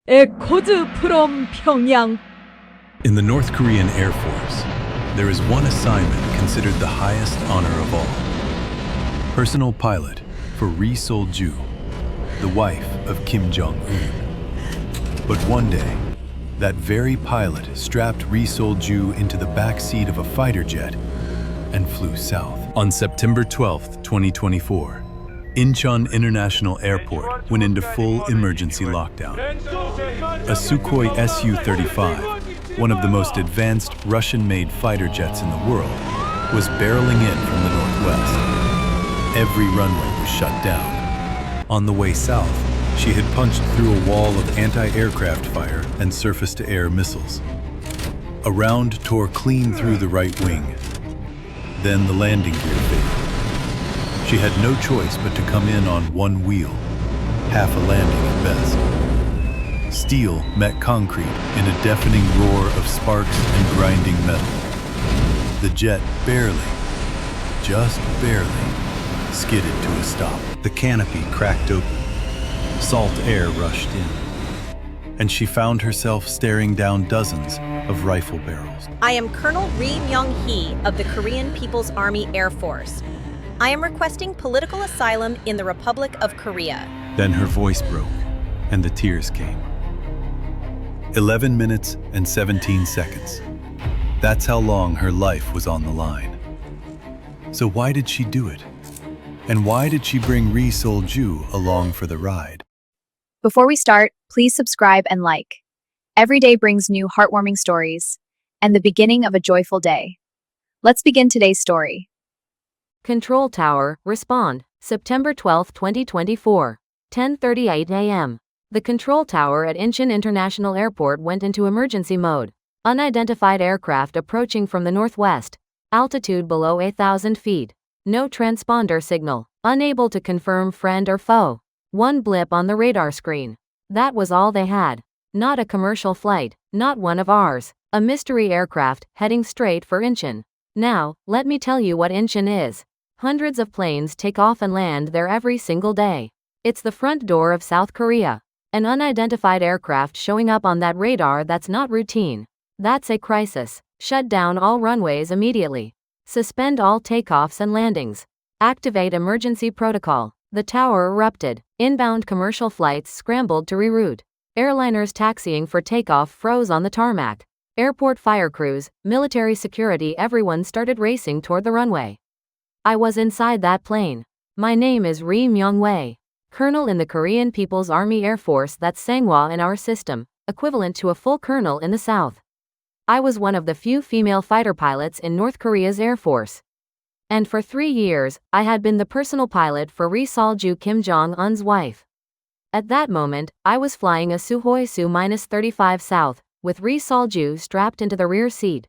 A code from Pyongyang. In the North Korean Air Force, there is one assignment considered the highest honor of all. Personal pilot for Ri Sol-ju, the wife of Kim Jong-un. But one day, that very pilot strapped Ri Sol-ju into the back seat of a fighter jet and flew south. On September 12, 2024, Incheon International Airport went into full emergency lockdown. A Sukhoi Su-35, one of the most advanced Russian-made fighter jets in the world, was barreling in from the northwest. Every runway was shut down. On the way south, she had punched through a wall of anti-aircraft fire and surface-to-air missiles. A round tore clean through the right wing. Then the landing gear failed. She had no choice but to come in on one wheel, half a landing at best. Steel met concrete in a deafening roar of sparks and grinding metal. The jet barely, just barely, skidded to a stop. The canopy cracked open. Salt air rushed in. And she found herself staring down dozens of rifle barrels. I am Colonel Ri Myung-hee of the Korean People's Army Air Force. I am requesting political asylum in the Republic of Korea. Then her voice broke, and the tears came. 11 minutes and 17 seconds. That's how long her life was on the line. So why did she do it? And why did she bring Ri Sol-ju along for the ride? Before we start, please subscribe and like. Every day brings new heartwarming stories and the beginning of a joyful day. Let's begin today's story. Control Tower, respond, September 12, 2024, 10:38 a.m. The control tower at Incheon International Airport went into emergency mode. Unidentified aircraft approaching from the northwest, altitude below 8,000 feet. No transponder signal, unable to confirm friend or foe. One blip on the radar screen. That was all they had. Not a commercial flight, not one of ours. A mystery aircraft heading straight for Incheon. Now, let me tell you what Incheon is. Hundreds of planes take off and land there every single day. It's the front door of South Korea. An unidentified aircraft showing up on that radar, that's not routine. That's a crisis. Shut down all runways immediately. Suspend all takeoffs and landings. Activate emergency protocol. The tower erupted. Inbound commercial flights scrambled to reroute. Airliners taxiing for takeoff froze on the tarmac. Airport fire crews, military security, everyone started racing toward the runway. I was inside that plane. My name is Ri Myung-wei, colonel in the Korean People's Army Air Force. That's sangwa in our system, equivalent to a full colonel in the South. I was one of the few female fighter pilots in North Korea's Air Force. And for 3 years, I had been the personal pilot for Ri Sol-ju, Kim Jong-un's wife. At that moment, I was flying a Sukhoi Su-35 South, with Ri Sol-ju strapped into the rear seat.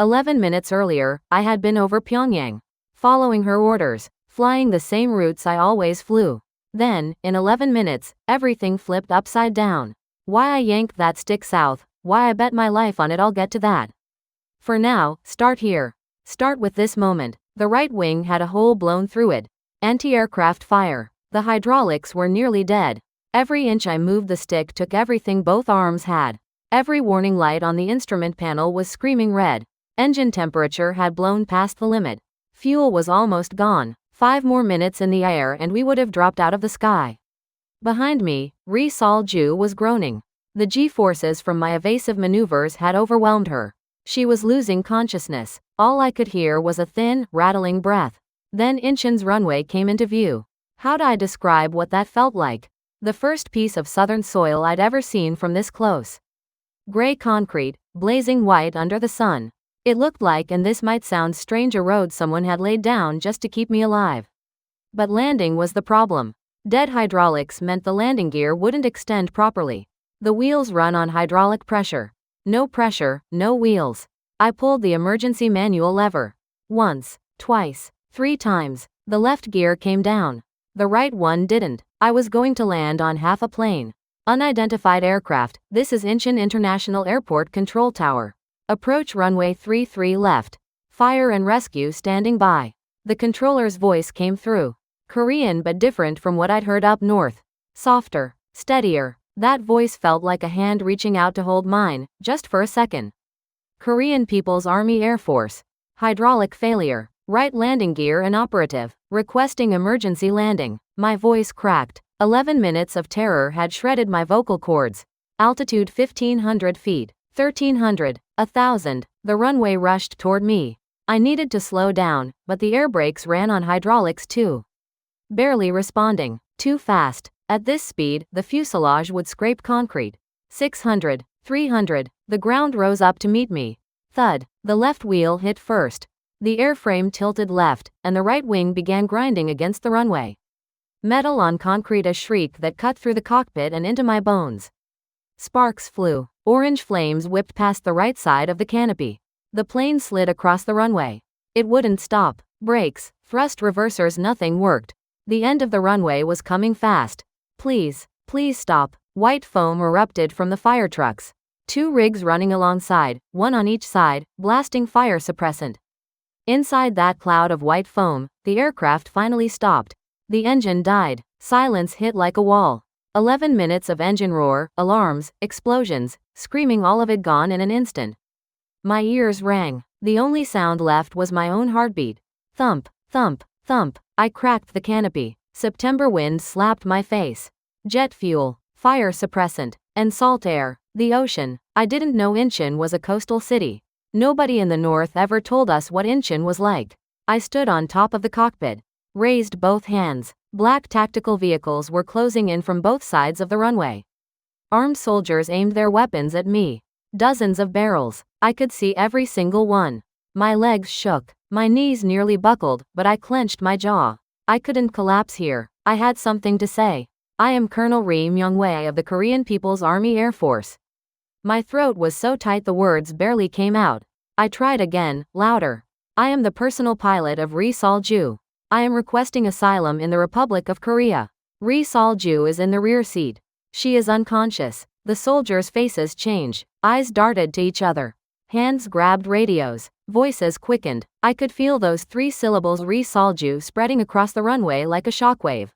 11 minutes earlier, I had been over Pyongyang, following her orders, flying the same routes I always flew. Then, in 11 minutes, everything flipped upside down. Why I yanked that stick south, why I bet my life on it, I'll get to that. For now, start here. Start with this moment. The right wing had a hole blown through it. Anti-aircraft fire. The hydraulics were nearly dead. Every inch I moved the stick took everything both arms had. Every warning light on the instrument panel was screaming red. Engine temperature had blown past the limit. Fuel was almost gone. 5 more minutes in the air and we would have dropped out of the sky. Behind me, Ri Sol-ju was groaning. The G-forces from my evasive maneuvers had overwhelmed her. She was losing consciousness. All I could hear was a thin, rattling breath. Then Incheon's runway came into view. How'd I describe what that felt like? The first piece of southern soil I'd ever seen from this close. Gray concrete, blazing white under the sun. It looked like, and this might sound strange, a road someone had laid down just to keep me alive. But landing was the problem. Dead hydraulics meant the landing gear wouldn't extend properly. The wheels run on hydraulic pressure. No pressure, no wheels. I pulled the emergency manual lever. Once, twice, 3 times. The left gear came down. The right one didn't. I was going to land on half a plane. Unidentified aircraft. This is Incheon International Airport Control Tower. Approach runway 33 left. Fire and rescue standing by. The controller's voice came through. Korean but different from what I'd heard up north. Softer, steadier. That voice felt like a hand reaching out to hold mine, just for a second. Korean People's Army Air Force. Hydraulic failure. Right landing gear inoperative. Requesting emergency landing. My voice cracked. 11 minutes of terror had shredded my vocal cords. Altitude 1,500 feet. 1,300. 1,000. The runway rushed toward me. I needed to slow down, but the air brakes ran on hydraulics too. Barely responding. Too fast. At this speed, the fuselage would scrape concrete. 600. 300. The ground rose up to meet me. Thud. The left wheel hit first. The airframe tilted left, and the right wing began grinding against the runway. Metal on concrete, a shriek that cut through the cockpit and into my bones. Sparks flew. Orange flames whipped past the right side of the canopy. The plane slid across the runway. It wouldn't stop. Brakes, thrust reversers, nothing worked. The end of the runway was coming fast. Please, please stop. White foam erupted from the fire trucks. 2 rigs running alongside, one on each side, blasting fire suppressant. Inside that cloud of white foam, the aircraft finally stopped. The engine died. Silence hit like a wall. 11 minutes of engine roar, alarms, explosions, screaming, all of it gone in an instant. My ears rang. The only sound left was my own heartbeat. Thump, thump, thump. I cracked the canopy. September wind slapped my face. Jet fuel, fire suppressant, and salt air. The ocean. I didn't know Incheon was a coastal city. Nobody in the north ever told us what Incheon was like. I stood on top of the cockpit. Raised both hands. Black tactical vehicles were closing in from both sides of the runway. Armed soldiers aimed their weapons at me. Dozens of barrels. I could see every single one. My legs shook. My knees nearly buckled, but I clenched my jaw. I couldn't collapse here. I had something to say. I am Colonel Ri Myung-wei of the Korean People's Army Air Force. My throat was so tight the words barely came out. I tried again, louder. I am the personal pilot of Ri Sol-ju. I am requesting asylum in the Republic of Korea. Ri Sol-ju is in the rear seat. She is unconscious. The soldiers' faces changed. Eyes darted to each other. Hands grabbed radios. Voices quickened. I could feel those 3 syllables Ri Sol-ju spreading across the runway like a shockwave.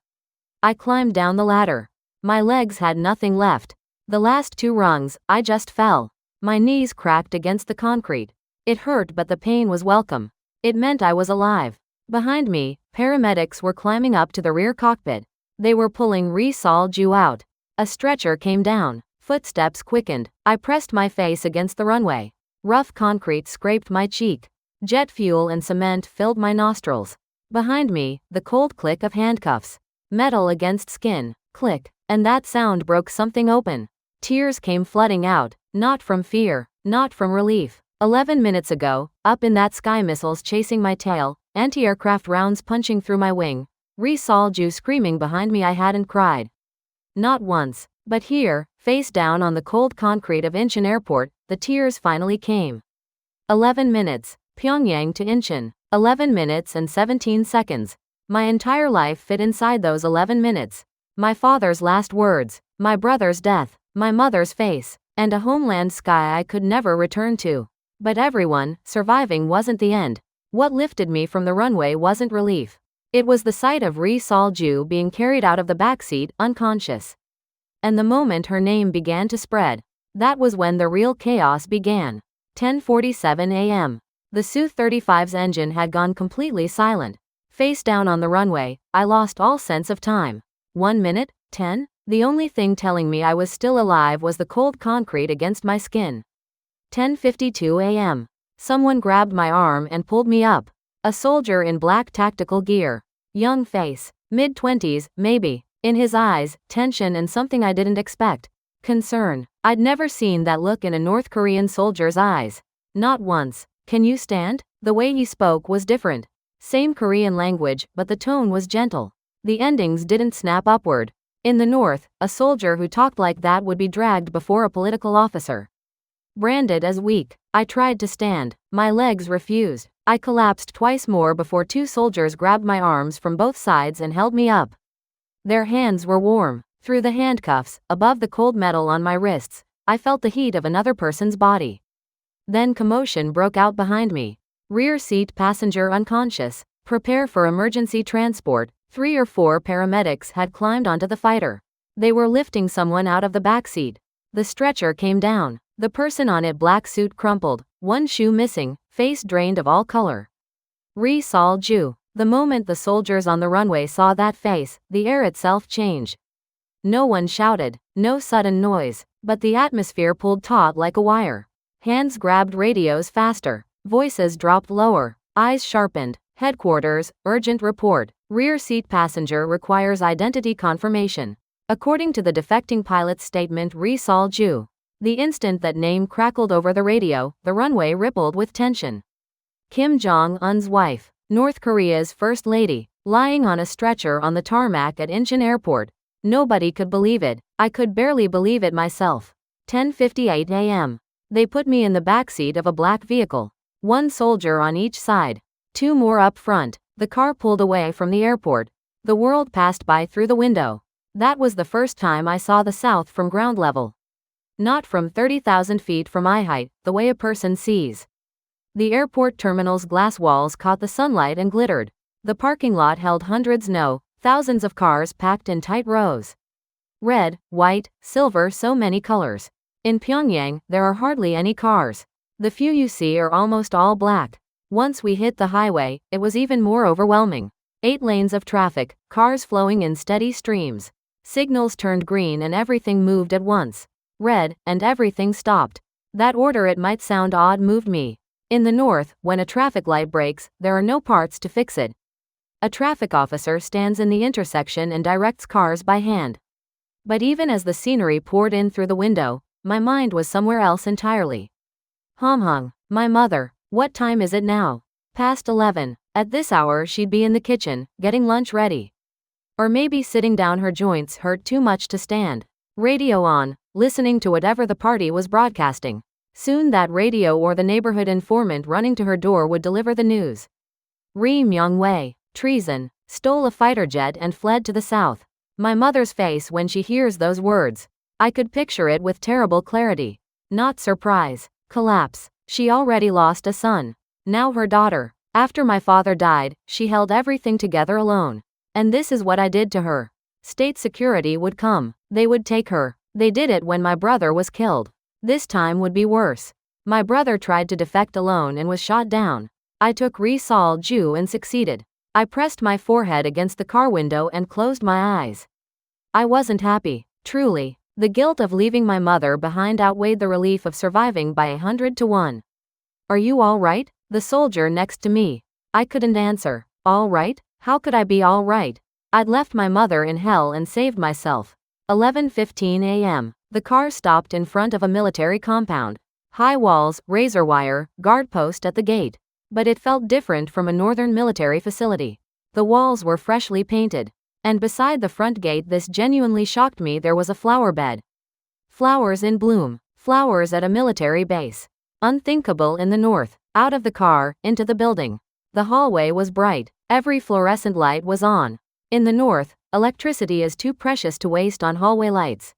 I climbed down the ladder. My legs had nothing left. The last 2 rungs, I just fell. My knees cracked against the concrete. It hurt, but the pain was welcome. It meant I was alive. Behind me, paramedics were climbing up to the rear cockpit. They were pulling Ri Sol-ju out. A stretcher came down. Footsteps quickened. I pressed my face against the runway. Rough concrete scraped my cheek. Jet fuel and cement filled my nostrils. Behind me, the cold click of handcuffs. Metal against skin. Click. And that sound broke something open. Tears came flooding out. Not from fear. Not from relief. 11 minutes ago, up in that sky, missiles chasing my tail, anti-aircraft rounds punching through my wing. Ri Sol-ju screaming behind me. I hadn't cried. Not once. But here, face down on the cold concrete of Incheon Airport, the tears finally came. 11 minutes. Pyongyang to Incheon. 11 minutes and 17 seconds. My entire life fit inside those 11 minutes. My father's last words, my brother's death, my mother's face, and a homeland sky I could never return to. But everyone, surviving wasn't the end. What lifted me from the runway wasn't relief. It was the sight of Ri Sol-ju being carried out of the backseat, unconscious. And the moment her name began to spread, that was when the real chaos began. 10:47 a.m. The Su-35's engine had gone completely silent. Face down on the runway, I lost all sense of time. 1 minute? 10? The only thing telling me I was still alive was the cold concrete against my skin. 10:52 a.m. Someone grabbed my arm and pulled me up. A soldier in black tactical gear. Young face. Mid-20s, maybe. In his eyes, tension and something I didn't expect. Concern. I'd never seen that look in a North Korean soldier's eyes. Not once. Can you stand? The way he spoke was different. Same Korean language, but the tone was gentle. The endings didn't snap upward. In the North, a soldier who talked like that would be dragged before a political officer. Branded as weak. I tried to stand. My legs refused. I collapsed twice more before 2 soldiers grabbed my arms from both sides and held me up. Their hands were warm. Through the handcuffs, above the cold metal on my wrists, I felt the heat of another person's body. Then commotion broke out behind me. Rear seat passenger unconscious. Prepare for emergency transport. 3 or 4 paramedics had climbed onto the fighter. They were lifting someone out of the backseat. The stretcher came down. The person on it, black suit crumpled, one shoe missing, face drained of all color. Ri-Sol Ju. The moment the soldiers on the runway saw that face, the air itself changed. No one shouted, no sudden noise, but the atmosphere pulled taut like a wire. Hands grabbed radios faster, voices dropped lower, eyes sharpened. Headquarters, urgent report, rear seat passenger requires identity confirmation. According to the defecting pilot's statement, Ri-Sol Ju. The instant that name crackled over the radio, the runway rippled with tension. Kim Jong-un's wife, North Korea's first lady, lying on a stretcher on the tarmac at Incheon Airport. Nobody could believe it. I could barely believe it myself. 10:58 a.m. They put me in the backseat of a black vehicle. One soldier on each side. Two more up front. The car pulled away from the airport. The world passed by through the window. That was the first time I saw the South from ground level. Not from 30,000 feet from eye height, the way a person sees. The airport terminal's glass walls caught the sunlight and glittered. The parking lot held hundreds, no, thousands of cars packed in tight rows. Red, white, silver, so many colors. In Pyongyang, there are hardly any cars. The few you see are almost all black. Once we hit the highway, it was even more overwhelming. 8 lanes of traffic, cars flowing in steady streams. Signals turned green and everything moved at once. Red, and everything stopped. That order, it might sound odd, moved me. In the north, when a traffic light breaks, there are no parts to fix it. A traffic officer stands in the intersection and directs cars by hand. But even as the scenery poured in through the window, my mind was somewhere else entirely. Hong, my mother. What time is it now? Past 11. At this hour she'd be in the kitchen, getting lunch ready. Or maybe sitting down, her joints hurt too much to stand. Radio on, listening to whatever the party was broadcasting. Soon that radio or the neighborhood informant running to her door would deliver the news. Ri Myung-wei, treason, stole a fighter jet and fled to the south. My mother's face when she hears those words. I could picture it with terrible clarity. Not surprise, collapse. She already lost a son. Now her daughter. After my father died, she held everything together alone. And this is what I did to her. State security would come. They would take her. They did it when my brother was killed. This time would be worse. My brother tried to defect alone and was shot down. I took Ri-Sol Ju and succeeded. I pressed my forehead against the car window and closed my eyes. I wasn't happy, truly. The guilt of leaving my mother behind outweighed the relief of surviving by 100 to 1. Are you all right? The soldier next to me. I couldn't answer. All right? How could I be all right? I'd left my mother in hell and saved myself. 11:15 a.m. The car stopped in front of a military compound. High walls, razor wire, guard post at the gate. But it felt different from a northern military facility. The walls were freshly painted. And beside the front gate, this genuinely shocked me, there was a flower bed. Flowers in bloom. Flowers at a military base. Unthinkable in the north. Out of the car, into the building. The hallway was bright. Every fluorescent light was on. In the north, electricity is too precious to waste on hallway lights.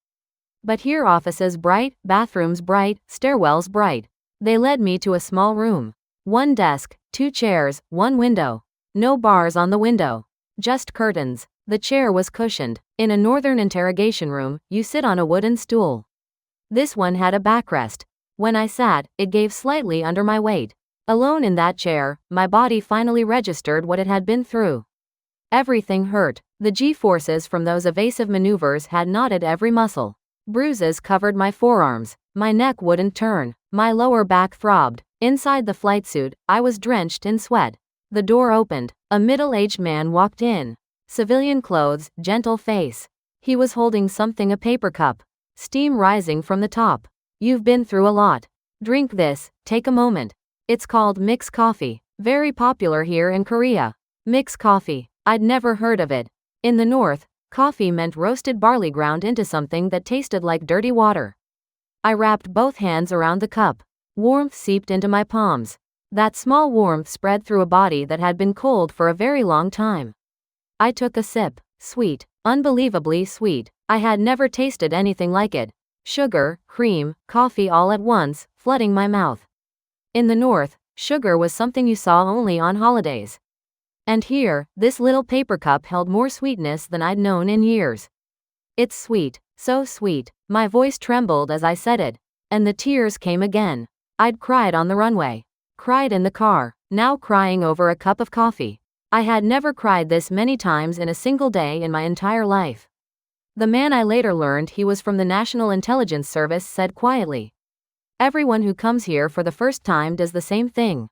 But here, offices bright, bathrooms bright, stairwells bright. They led me to a small room. 1 desk, 2 chairs, 1 window. No bars on the window. Just curtains. The chair was cushioned. In a northern interrogation room, you sit on a wooden stool. This one had a backrest. When I sat, it gave slightly under my weight. Alone in that chair, my body finally registered what it had been through. Everything hurt. The G-forces from those evasive maneuvers had knotted every muscle. Bruises covered my forearms. My neck wouldn't turn. My lower back throbbed. Inside the flight suit, I was drenched in sweat. The door opened. A middle-aged man walked in. Civilian clothes, gentle face. He was holding something, a paper cup. Steam rising from the top. You've been through a lot. Drink this, take a moment. It's called mixed coffee. Very popular here in Korea. Mixed coffee. I'd never heard of it. In the north, coffee meant roasted barley ground into something that tasted like dirty water. I wrapped both hands around the cup. Warmth seeped into my palms. That small warmth spread through a body that had been cold for a very long time. I took a sip. Sweet. Unbelievably sweet. I had never tasted anything like it. Sugar, cream, coffee all at once, flooding my mouth. In the north, sugar was something you saw only on holidays. And here, this little paper cup held more sweetness than I'd known in years. It's sweet, so sweet. My voice trembled as I said it. And the tears came again. I'd cried on the runway. Cried in the car. Now crying over a cup of coffee. I had never cried this many times in a single day in my entire life. The man, I later learned he was from the National Intelligence Service, said quietly. Everyone who comes here for the first time does the same thing.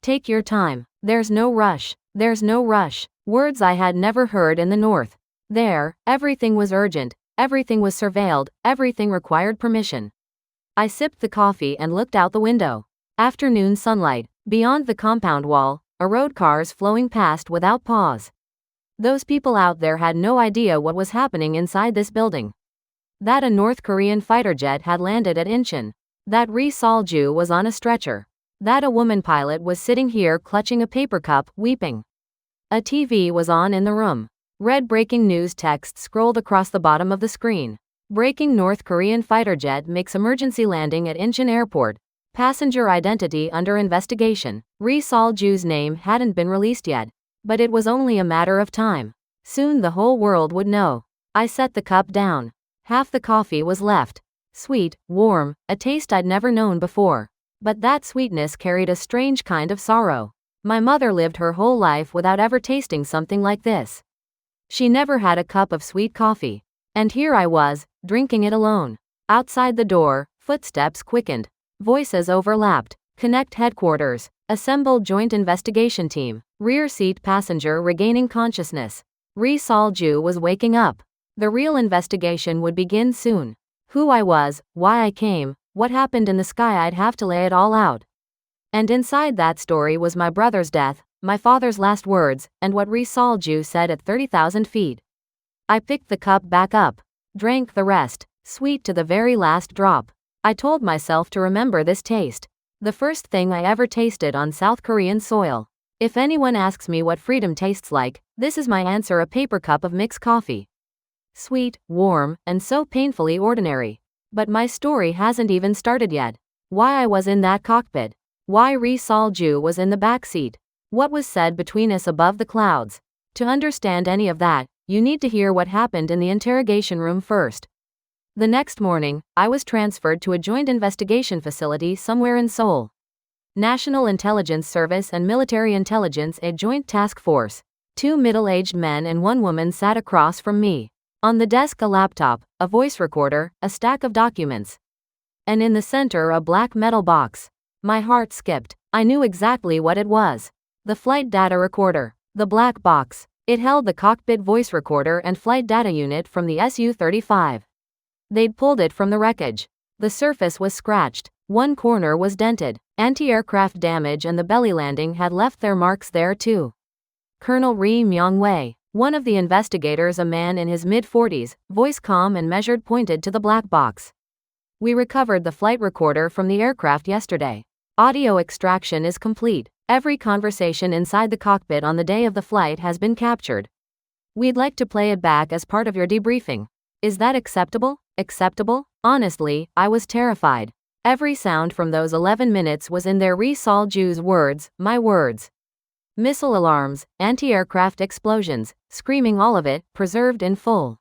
Take your time. There's no rush. There's no rush. Words I had never heard in the North. There, everything was urgent, everything was surveilled, everything required permission. I sipped the coffee and looked out the window. Afternoon sunlight, beyond the compound wall, a road, cars flowing past without pause. Those people out there had no idea what was happening inside this building. That a North Korean fighter jet had landed at Incheon. That Ri Sol-ju was on a stretcher. That a woman pilot was sitting here clutching a paper cup, weeping. A TV was on in the room. Red breaking news text scrolled across the bottom of the screen. Breaking: North Korean fighter jet makes emergency landing at Incheon Airport. Passenger identity under investigation. Ri Sol-ju's name hadn't been released yet. But it was only a matter of time. Soon the whole world would know. I set the cup down. Half the coffee was left. Sweet, warm, a taste I'd never known before. But that sweetness carried a strange kind of sorrow. My mother lived her whole life without ever tasting something like this. She never had a cup of sweet coffee. And here I was, drinking it alone. Outside the door, footsteps quickened. Voices overlapped. Connect headquarters. Assemble joint investigation team. Rear seat passenger regaining consciousness. Ri Sol-ju was waking up. The real investigation would begin soon. Who I was, why I came, what happened in the sky, I'd have to lay it all out. And inside that story was my brother's death, my father's last words, and what Ri Sol-ju said at 30,000 feet. I picked the cup back up. Drank the rest, sweet to the very last drop. I told myself to remember this taste. The first thing I ever tasted on South Korean soil. If anyone asks me what freedom tastes like, this is my answer: a paper cup of mixed coffee. Sweet, warm, and so painfully ordinary. But my story hasn't even started yet. Why I was in that cockpit. Why Ri Sol-ju was in the back seat. What was said between us above the clouds. To understand any of that, you need to hear what happened in the interrogation room first. The next morning, I was transferred to a joint investigation facility somewhere in Seoul. National Intelligence Service and Military Intelligence, a joint task force. 2 middle-aged men and 1 woman sat across from me. On the desk a laptop, a voice recorder, a stack of documents. And in the center a black metal box. My heart skipped. I knew exactly what it was. The flight data recorder. The black box. It held the cockpit voice recorder and flight data unit from the Su-35. They'd pulled it from the wreckage. The surface was scratched. One corner was dented. Anti-aircraft damage and the belly landing had left their marks there too. Colonel Ri Myung-wei, one of the investigators, a man in his mid-40s, voice calm and measured, pointed to the black box. We recovered the flight recorder from the aircraft yesterday. Audio extraction is complete. Every conversation inside the cockpit on the day of the flight has been captured. We'd like to play it back as part of your debriefing. Is that acceptable? Acceptable? Honestly, I was terrified. Every sound from those 11 minutes was in there. Ri Sol-ju's words, my words. Missile alarms, anti-aircraft explosions, screaming, all of it, preserved in full.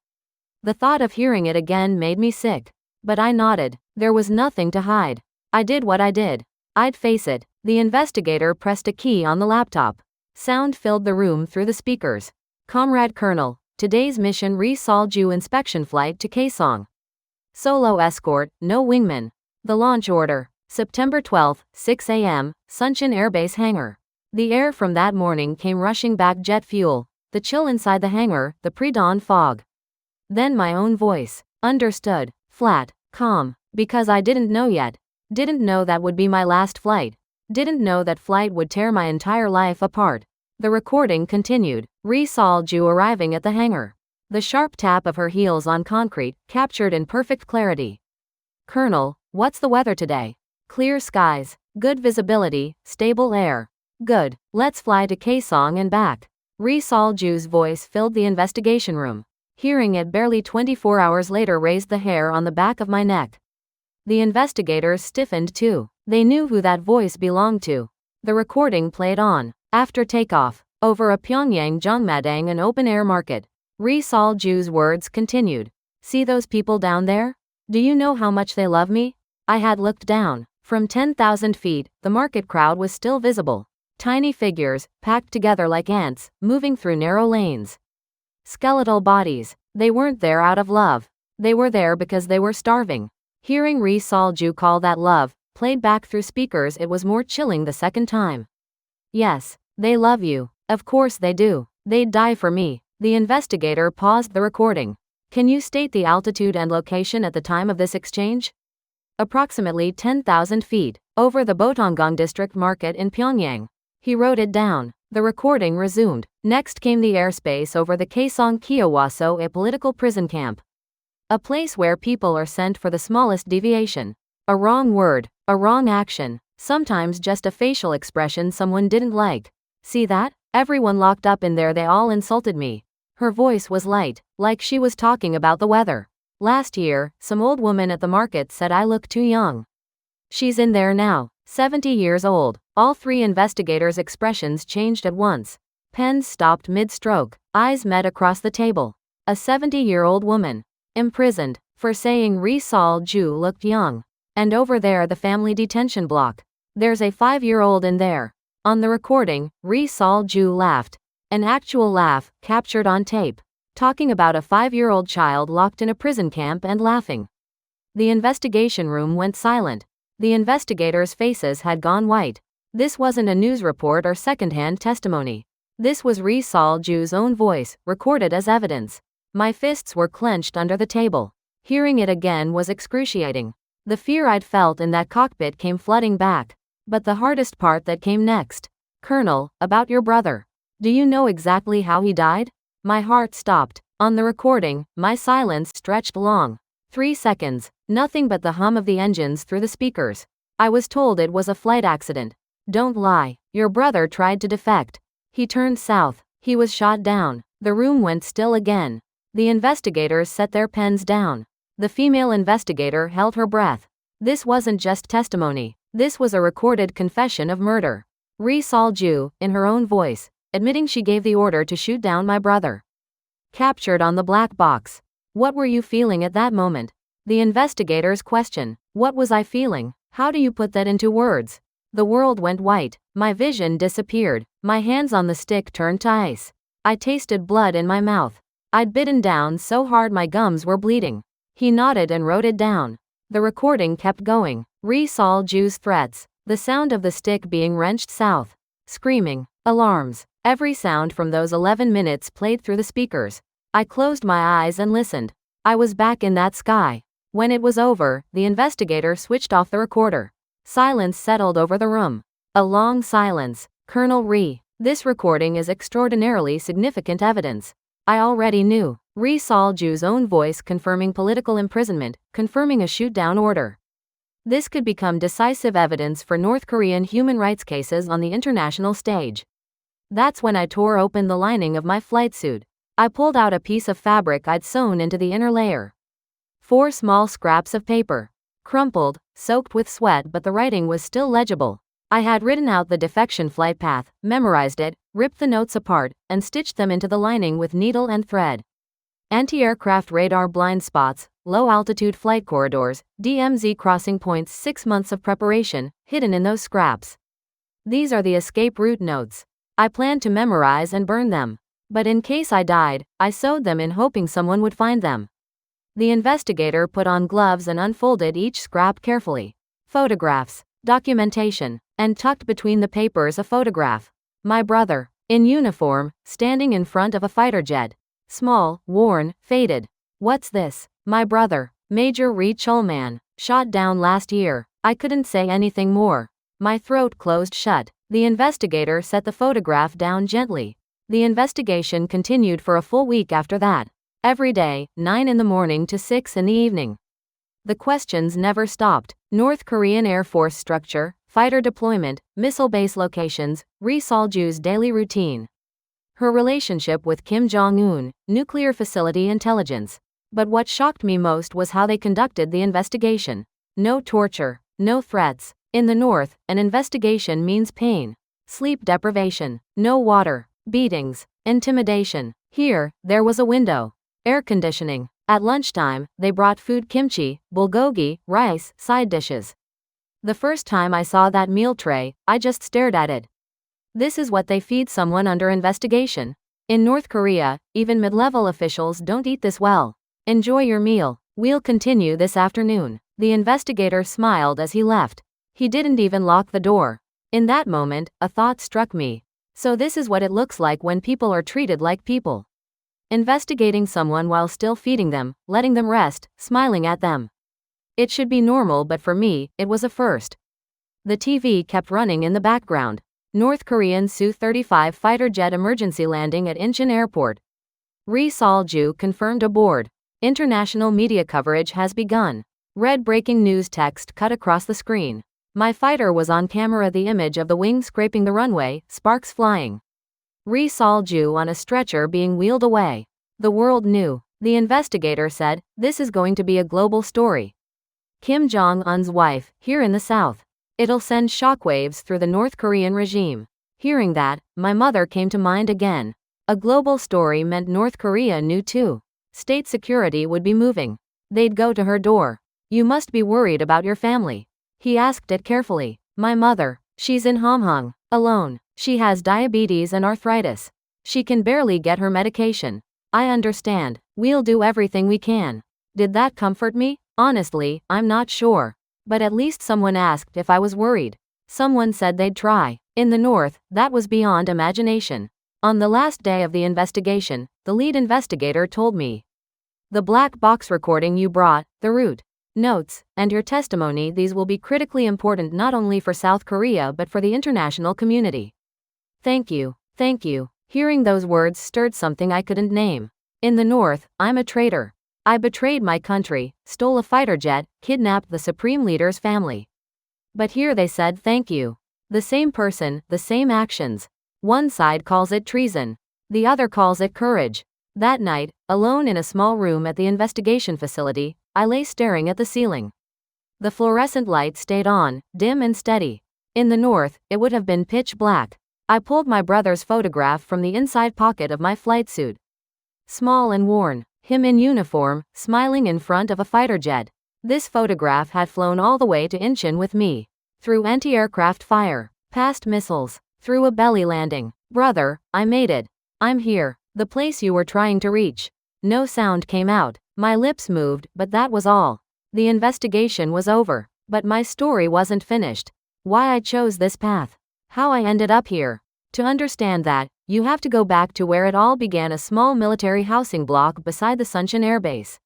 The thought of hearing it again made me sick. But I nodded. There was nothing to hide. I did what I did. I'd face it. The investigator pressed a key on the laptop. Sound filled the room through the speakers. Comrade Colonel, today's mission: Ri Sol-ju inspection flight to Kaesong. Solo escort, no wingman. The launch order, September 12, 6 a.m., Suncheon Air Base hangar. The air from that morning came rushing back: jet fuel, the chill inside the hangar, the pre-dawn fog. Then my own voice. Understood. Flat, calm, because I didn't know yet. Didn't know that would be my last flight. Didn't know that flight would tear my entire life apart. The recording continued. Ri Sol-ju arriving at the hangar. The sharp tap of her heels on concrete, captured in perfect clarity. Colonel, what's the weather today? Clear skies, good visibility, stable air. Good, let's fly to Kaesong and back. Ri Sol-ju's voice filled the investigation room. Hearing it barely 24 hours later raised the hair on the back of my neck. The investigators stiffened too. They knew who that voice belonged to. The recording played on. After takeoff, over a Pyongyang Jongmadang, an open-air market. Ri Sol-ju's words continued. See those people down there? Do you know how much they love me? I had looked down. From 10,000 feet, the market crowd was still visible. Tiny figures, packed together like ants, moving through narrow lanes. Skeletal bodies. They weren't there out of love. They were there because they were starving. Hearing Ri Sol-ju call that love, played back through speakers, it was more chilling the second time. Yes, they love you. Of course they do. They'd die for me. The investigator paused the recording. Can you state the altitude and location at the time of this exchange? Approximately 10,000 feet, over the Botongang district market in Pyongyang. He wrote it down. The recording resumed. Next came the airspace over the Kaesong Kyowaso, a political prison camp. A place where people are sent for the smallest deviation. A wrong word, a wrong action, sometimes just a facial expression someone didn't like. See that? Everyone locked up in there, they all insulted me. Her voice was light, like she was talking about the weather. Last year, some old woman at the market said I look too young. She's in there now, 70 years old. All three investigators' expressions changed at once. Pens stopped mid-stroke, eyes met across the table. A 70-year-old woman. Imprisoned, for saying Ri Sol-ju looked young. And over there the family detention block. There's a 5-year-old in there. On the recording, Ri Sol-ju laughed. An actual laugh, captured on tape. Talking about a 5-year-old child locked in a prison camp and laughing. The investigation room went silent. The investigators' faces had gone white. This wasn't a news report or second-hand testimony. This was Ri Sol-ju's own voice, recorded as evidence. My fists were clenched under the table. Hearing it again was excruciating. The fear I'd felt in that cockpit came flooding back. But the hardest part that came next. Colonel, about your brother. Do you know exactly how he died? My heart stopped. On the recording, my silence stretched long. 3 seconds, nothing but the hum of the engines through the speakers. I was told it was a flight accident. Don't lie. Your brother tried to defect. He turned south. He was shot down. The room went still again. The investigators set their pens down. The female investigator held her breath. This wasn't just testimony. This was a recorded confession of murder. Ri Sol-ju, in her own voice, admitting she gave the order to shoot down my brother. Captured on the black box. What were you feeling at that moment? The investigator's question. What was I feeling? How do you put that into words? The world went white. My vision disappeared. My hands on the stick turned to ice. I tasted blood in my mouth. I'd bitten down so hard my gums were bleeding. He nodded and wrote it down. The recording kept going. Ri Sol-ju's threats. The sound of the stick being wrenched south. Screaming. Alarms. Every sound from those 11 minutes played through the speakers. I closed my eyes and listened. I was back in that sky. When it was over, the investigator switched off the recorder. Silence settled over the room. A long silence. Colonel Ri, this recording is extraordinarily significant evidence. I already knew. Ri Sol-ju's own voice confirming political imprisonment, confirming a shoot-down order. This could become decisive evidence for North Korean human rights cases on the international stage. That's when I tore open the lining of my flight suit. I pulled out a piece of fabric I'd sewn into the inner layer. 4 small scraps of paper. Crumpled, soaked with sweat, but the writing was still legible. I had written out the defection flight path, memorized it, ripped the notes apart, and stitched them into the lining with needle and thread. Anti-aircraft radar blind spots, low-altitude flight corridors, DMZ crossing points, 6 months of preparation, hidden in those scraps. These are the escape route notes. I planned to memorize and burn them. But in case I died, I sewed them in hoping someone would find them. The investigator put on gloves and unfolded each scrap carefully. Photographs, documentation, and tucked between the papers a photograph. My brother, in uniform, standing in front of a fighter jet. Small, worn, faded. What's this? My brother, Major Ri Chulman, shot down last year. I couldn't say anything more. My throat closed shut. The investigator set the photograph down gently. The investigation continued for a full week after that. Every day, 9 in the morning to 6 in the evening. The questions never stopped. North Korean Air Force structure, fighter deployment, missile base locations, Ri Sol-ju's daily routine. Her relationship with Kim Jong-un, nuclear facility intelligence. But what shocked me most was how they conducted the investigation. No torture, no threats. In the North, an investigation means pain, sleep deprivation, no water, beatings, intimidation. Here, there was a window. Air conditioning, At lunchtime, they brought food: kimchi, bulgogi, rice, side dishes. The first time I saw that meal tray, I just stared at it. This is what they feed someone under investigation. In North Korea, even mid-level officials don't eat this well. Enjoy your meal. We'll continue this afternoon. The investigator smiled as he left. He didn't even lock the door. In that moment, a thought struck me. So this is what it looks like when people are treated like people. Investigating someone while still feeding them, letting them rest, smiling at them. It should be normal, but for me, it was a first. The TV kept running in the background. North Korean Su-35 fighter jet emergency landing at Incheon Airport. Ri Sol-ju confirmed aboard. International media coverage has begun. Red breaking news text cut across the screen. My fighter was on camera, the image of the wing scraping the runway, sparks flying. Ri Sol-ju on a stretcher being wheeled away. The world knew. The investigator said, this is going to be a global story. Kim Jong-un's wife, here in the South. It'll send shockwaves through the North Korean regime. Hearing that, my mother came to mind again. A global story meant North Korea knew too. State security would be moving. They'd go to her door. You must be worried about your family. He asked it carefully. My mother, she's in Hamhung, alone. She has diabetes and arthritis. She can barely get her medication. I understand. We'll do everything we can. Did that comfort me? Honestly, I'm not sure. But at least someone asked if I was worried. Someone said they'd try. In the North, that was beyond imagination. On the last day of the investigation, the lead investigator told me. The black box recording you brought, the route, notes, and your testimony, these will be critically important not only for South Korea but for the international community. Thank you, thank you. Hearing those words stirred something I couldn't name. In the North, I'm a traitor. I betrayed my country, stole a fighter jet, kidnapped the supreme leader's family. But here they said thank you. The same person, the same actions. One side calls it treason. The other calls it courage. That night, alone in a small room at the investigation facility, I lay staring at the ceiling. The fluorescent light stayed on, dim and steady. In the North, it would have been pitch black. I pulled my brother's photograph from the inside pocket of my flight suit. Small and worn, him in uniform, smiling in front of a fighter jet. This photograph had flown all the way to Incheon with me. Through anti-aircraft fire, past missiles, through a belly landing. Brother, I made it. I'm here, the place you were trying to reach. No sound came out. My lips moved, but that was all. The investigation was over, but my story wasn't finished. Why I chose this path. How I ended up here. To understand that, you have to go back to where it all began, a small military housing block beside the Suncheon Air Base.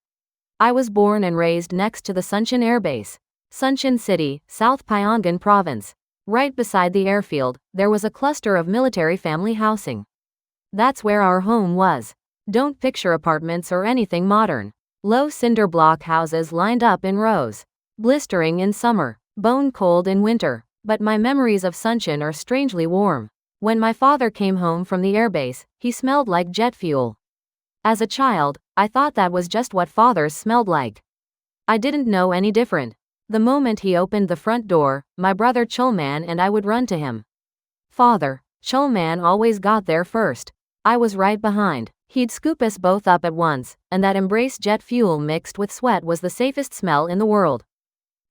I was born and raised next to the Suncheon Air Base. Suncheon City, South Pyongyang Province. Right beside the airfield, there was a cluster of military family housing. That's where our home was. Don't picture apartments or anything modern. Low cinder block houses lined up in rows. Blistering in summer, bone cold in winter. But my memories of Suncheon are strangely warm. When my father came home from the airbase, he smelled like jet fuel. As a child, I thought that was just what fathers smelled like. I didn't know any different. The moment he opened the front door, my brother Chulman and I would run to him. Father, Chulman always got there first. I was right behind. He'd scoop us both up at once, and that embrace jet fuel mixed with sweat was the safest smell in the world.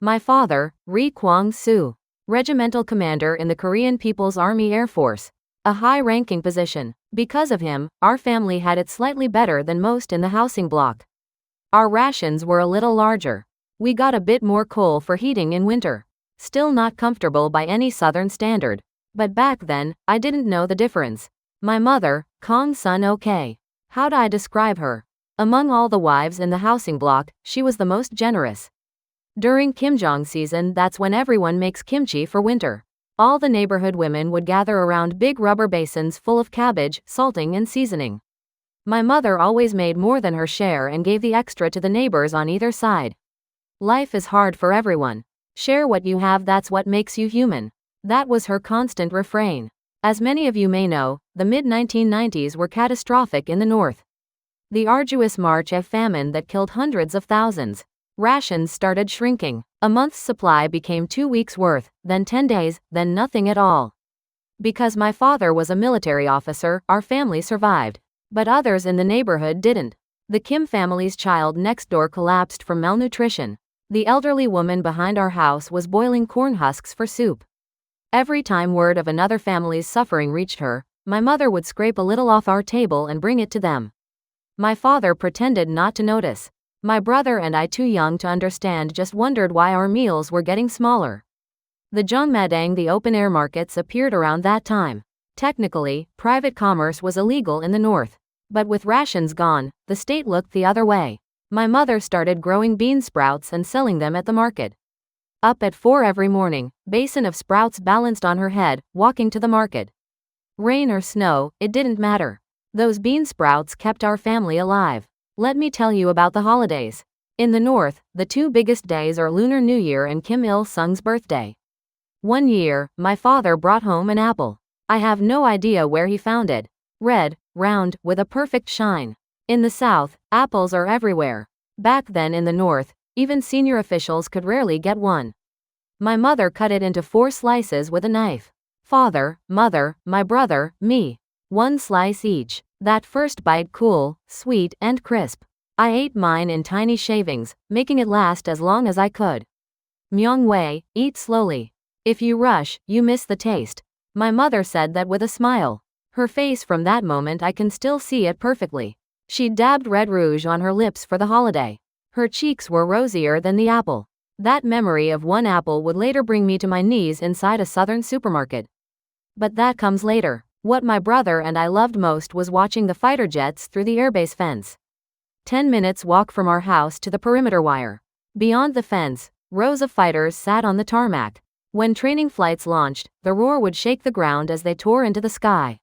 My father, Ri Kwang-soo, regimental commander in the Korean People's Army Air Force, a high-ranking position. Because of him, our family had it slightly better than most in the housing block. Our rations were a little larger. We got a bit more coal for heating in winter. Still not comfortable by any southern standard. But back then, I didn't know the difference. My mother, Kong-sun OK. How'd I describe her? Among all the wives in the housing block, she was the most generous. During Kimjong season, that's when everyone makes kimchi for winter. All the neighborhood women would gather around big rubber basins full of cabbage, salting and seasoning. My mother always made more than her share and gave the extra to the neighbors on either side. Life is hard for everyone. Share what you have, that's what makes you human. That was her constant refrain. As many of you may know, the mid-1990s were catastrophic in the North. The arduous march of famine that killed hundreds of thousands. Rations started shrinking. A month's supply became 2 weeks' worth, then 10 days, then nothing at all. Because my father was a military officer, our family survived. But others in the neighborhood didn't. The Kim family's child next door collapsed from malnutrition. The elderly woman behind our house was boiling corn husks for soup. Every time word of another family's suffering reached her, my mother would scrape a little off our table and bring it to them. My father pretended not to notice. My brother and I, too young to understand, just wondered why our meals were getting smaller. The Zhongmadang, the open-air markets, appeared around that time. Technically, private commerce was illegal in the north. But with rations gone, the state looked the other way. My mother started growing bean sprouts and selling them at the market. Up at 4 every morning, basin of sprouts balanced on her head, walking to the market. Rain or snow, it didn't matter. Those bean sprouts kept our family alive. Let me tell you about the holidays. In the north, the 2 biggest days are Lunar New Year and Kim Il-sung's birthday. One year, my father brought home an apple. I have no idea where he found it. Red, round, with a perfect shine. In the south, apples are everywhere. Back then in the north, even senior officials could rarely get one. My mother cut it into 4 slices with a knife. Father, mother, my brother, me. 1 slice each. That first bite cool, sweet, and crisp. I ate mine in tiny shavings, making it last as long as I could. Myung-wei, eat slowly. If you rush, you miss the taste. My mother said that with a smile. Her face from that moment, I can still see it perfectly. She dabbed red rouge on her lips for the holiday. Her cheeks were rosier than the apple. That memory of 1 apple would later bring me to my knees inside a southern supermarket. But that comes later. What my brother and I loved most was watching the fighter jets through the airbase fence. 10 minutes walk from our house to the perimeter wire. Beyond the fence, rows of fighters sat on the tarmac. When training flights launched, the roar would shake the ground as they tore into the sky.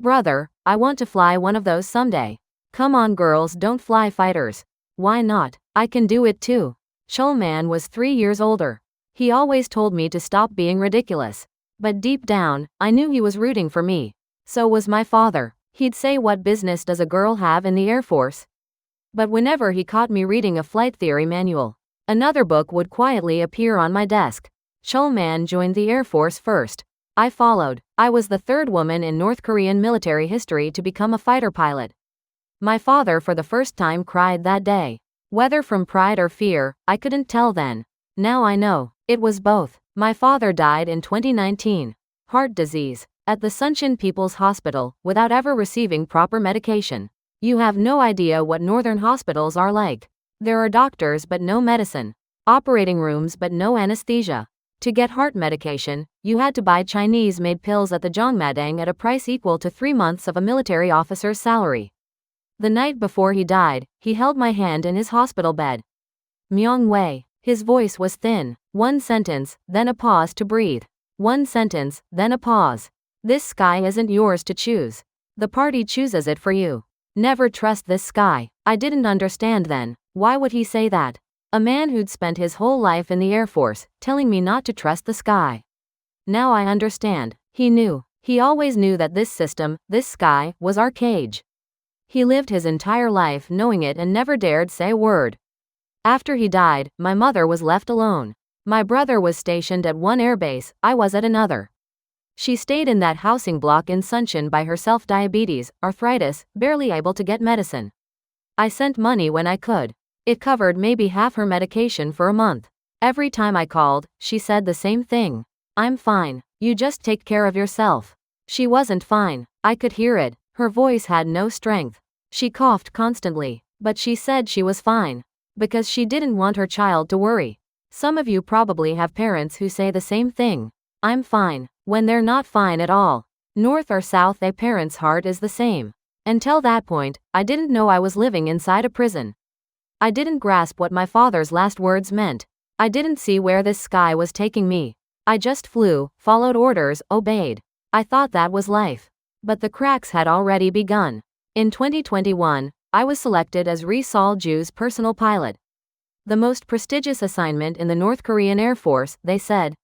Brother, I want to fly one of those someday. Come on girls, don't fly fighters. Why not? I can do it too. Chulman was 3 years older. He always told me to stop being ridiculous. But deep down, I knew he was rooting for me. So was my father. He'd say, what business does a girl have in the Air Force? But whenever he caught me reading a flight theory manual, another book would quietly appear on my desk. Chulman joined the Air Force first. I followed. I was the 3rd woman in North Korean military history to become a fighter pilot. My father for the first time cried that day. Whether from pride or fear, I couldn't tell then. Now I know. It was both. My father died in 2019. Heart disease. At the Sunshin People's Hospital, without ever receiving proper medication. You have no idea what northern hospitals are like. There are doctors but no medicine. Operating rooms but no anesthesia. To get heart medication, you had to buy Chinese-made pills at the Zhongmadang at a price equal to 3 months of a military officer's salary. The night before he died, he held my hand in his hospital bed. Myung-wei. His voice was thin. 1 sentence, then a pause to breathe. 1 sentence, then a pause. This sky isn't yours to choose. The party chooses it for you. Never trust this sky. I didn't understand then. Why would he say that? A man who'd spent his whole life in the Air Force, telling me not to trust the sky. Now I understand. He knew. He always knew that this system, this sky, was our cage. He lived his entire life knowing it and never dared say a word. After he died, my mother was left alone. My brother was stationed at one airbase, I was at another. She stayed in that housing block in Sunshin by herself, diabetes, arthritis, barely able to get medicine. I sent money when I could. It covered maybe half her medication for a month. Every time I called, she said the same thing. I'm fine. You just take care of yourself. She wasn't fine. I could hear it. Her voice had no strength. She coughed constantly. But she said she was fine. Because she didn't want her child to worry. Some of you probably have parents who say the same thing. I'm fine. When they're not fine at all. North or south, a parent's heart is the same. Until that point, I didn't know I was living inside a prison. I didn't grasp what my father's last words meant. I didn't see where this sky was taking me. I just flew, followed orders, obeyed. I thought that was life. But the cracks had already begun. In 2021, I was selected as Ri Sol-ju's personal pilot. The most prestigious assignment in the North Korean Air Force, they said.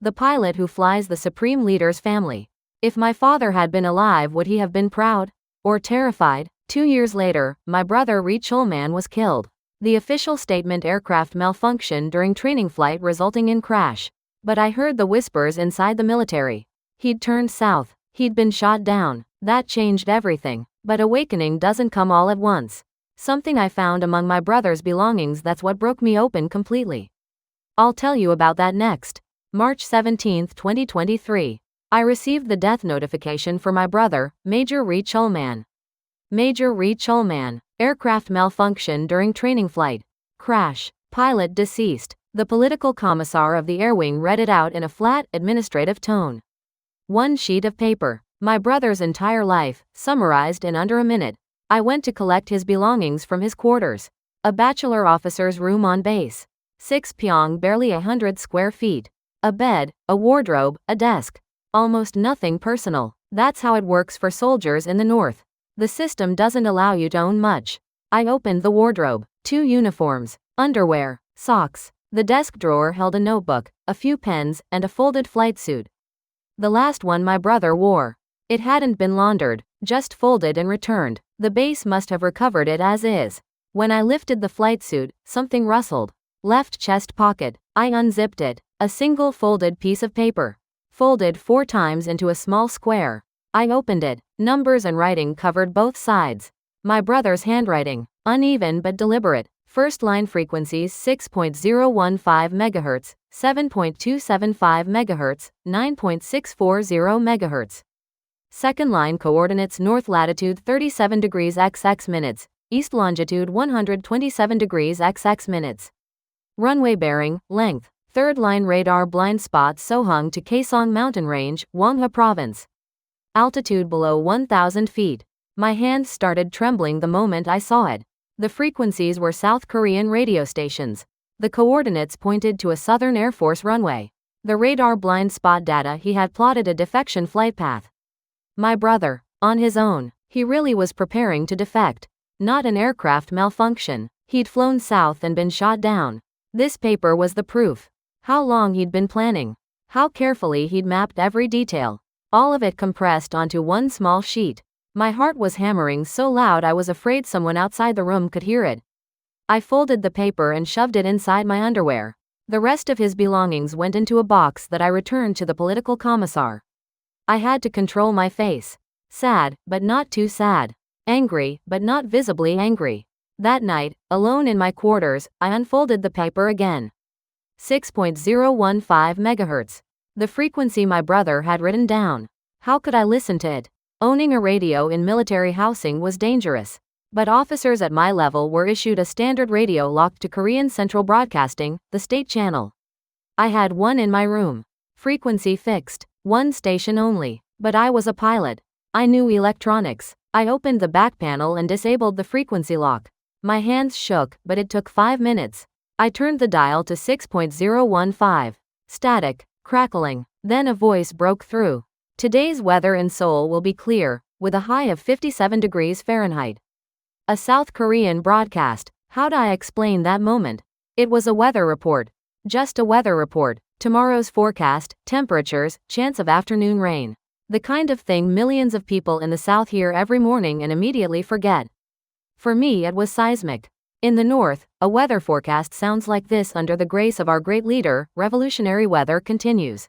The pilot who flies the supreme leader's family. If my father had been alive, would he have been proud? Or terrified? 2 years later, my brother Ri Chulman was killed. The official statement: aircraft malfunction during training flight resulting in crash. But I heard the whispers inside the military. He'd turned south. He'd been shot down. That changed everything. But awakening doesn't come all at once. Something I found among my brother's belongings that's what broke me open completely. I'll tell you about that next. March 17, 2023. I received the death notification for my brother, Major Ri Chulman. Major Ri Chulman. Aircraft malfunction during training flight. Crash. Pilot deceased. The political commissar of the air wing read it out in a flat, administrative tone. One sheet of paper. My brother's entire life, summarized in under a minute. I went to collect his belongings from his quarters. A bachelor officer's room on base. 6 Pyong, barely 100 square feet. A bed, a wardrobe, a desk. Almost nothing personal. That's how it works for soldiers in the north. The system doesn't allow you to own much. I opened the wardrobe. 2 uniforms, underwear, socks. The desk drawer held a notebook, a few pens, and a folded flight suit. The last one my brother wore. It hadn't been laundered, just folded and returned. The base must have recovered it as is. When I lifted the flight suit, something rustled. Left chest pocket. I unzipped it. A single folded piece of paper. Folded 4 times into a small square. I opened it. Numbers and writing covered both sides. My brother's handwriting. Uneven but deliberate. First line frequencies 6.015 MHz, 7.275 MHz, 9.640 MHz. Second line coordinates north latitude 37 degrees XX minutes, east longitude 127 degrees XX minutes. Runway bearing, length. Third line radar blind spot Sohung to Kaesong Mountain Range, Wangha Province. Altitude below 1,000 feet. My hands started trembling the moment I saw it. The frequencies were South Korean radio stations. The coordinates pointed to a Southern Air Force runway. The radar blind spot data he had plotted a defection flight path. My brother, on his own, he really was preparing to defect. Not an aircraft malfunction. He'd flown south and been shot down. This paper was the proof. How long he'd been planning. How carefully he'd mapped every detail. All of it compressed onto one small sheet. My heart was hammering so loud I was afraid someone outside the room could hear it. I folded the paper and shoved it inside my underwear. The rest of his belongings went into a box that I returned to the political commissar. I had to control my face. Sad, but not too sad. Angry, but not visibly angry. That night, alone in my quarters, I unfolded the paper again. 6.015 MHz. The frequency my brother had written down. How could I listen to it? Owning a radio in military housing was dangerous. But officers at my level were issued a standard radio locked to Korean Central Broadcasting, the state channel. I had one in my room. Frequency fixed. One station only. But I was a pilot. I knew electronics. I opened the back panel and disabled the frequency lock. My hands shook, but it took 5 minutes. I turned the dial to 6.015. Static, crackling. Then a voice broke through. Today's weather in Seoul will be clear, with a high of 57 degrees Fahrenheit. A South Korean broadcast. How'd I explain that moment? It was a weather report. Just a weather report. Tomorrow's forecast, temperatures, chance of afternoon rain. The kind of thing millions of people in the South hear every morning and immediately forget. For me, it was seismic. In the North, a weather forecast sounds like this under the grace of our great leader. Revolutionary weather continues.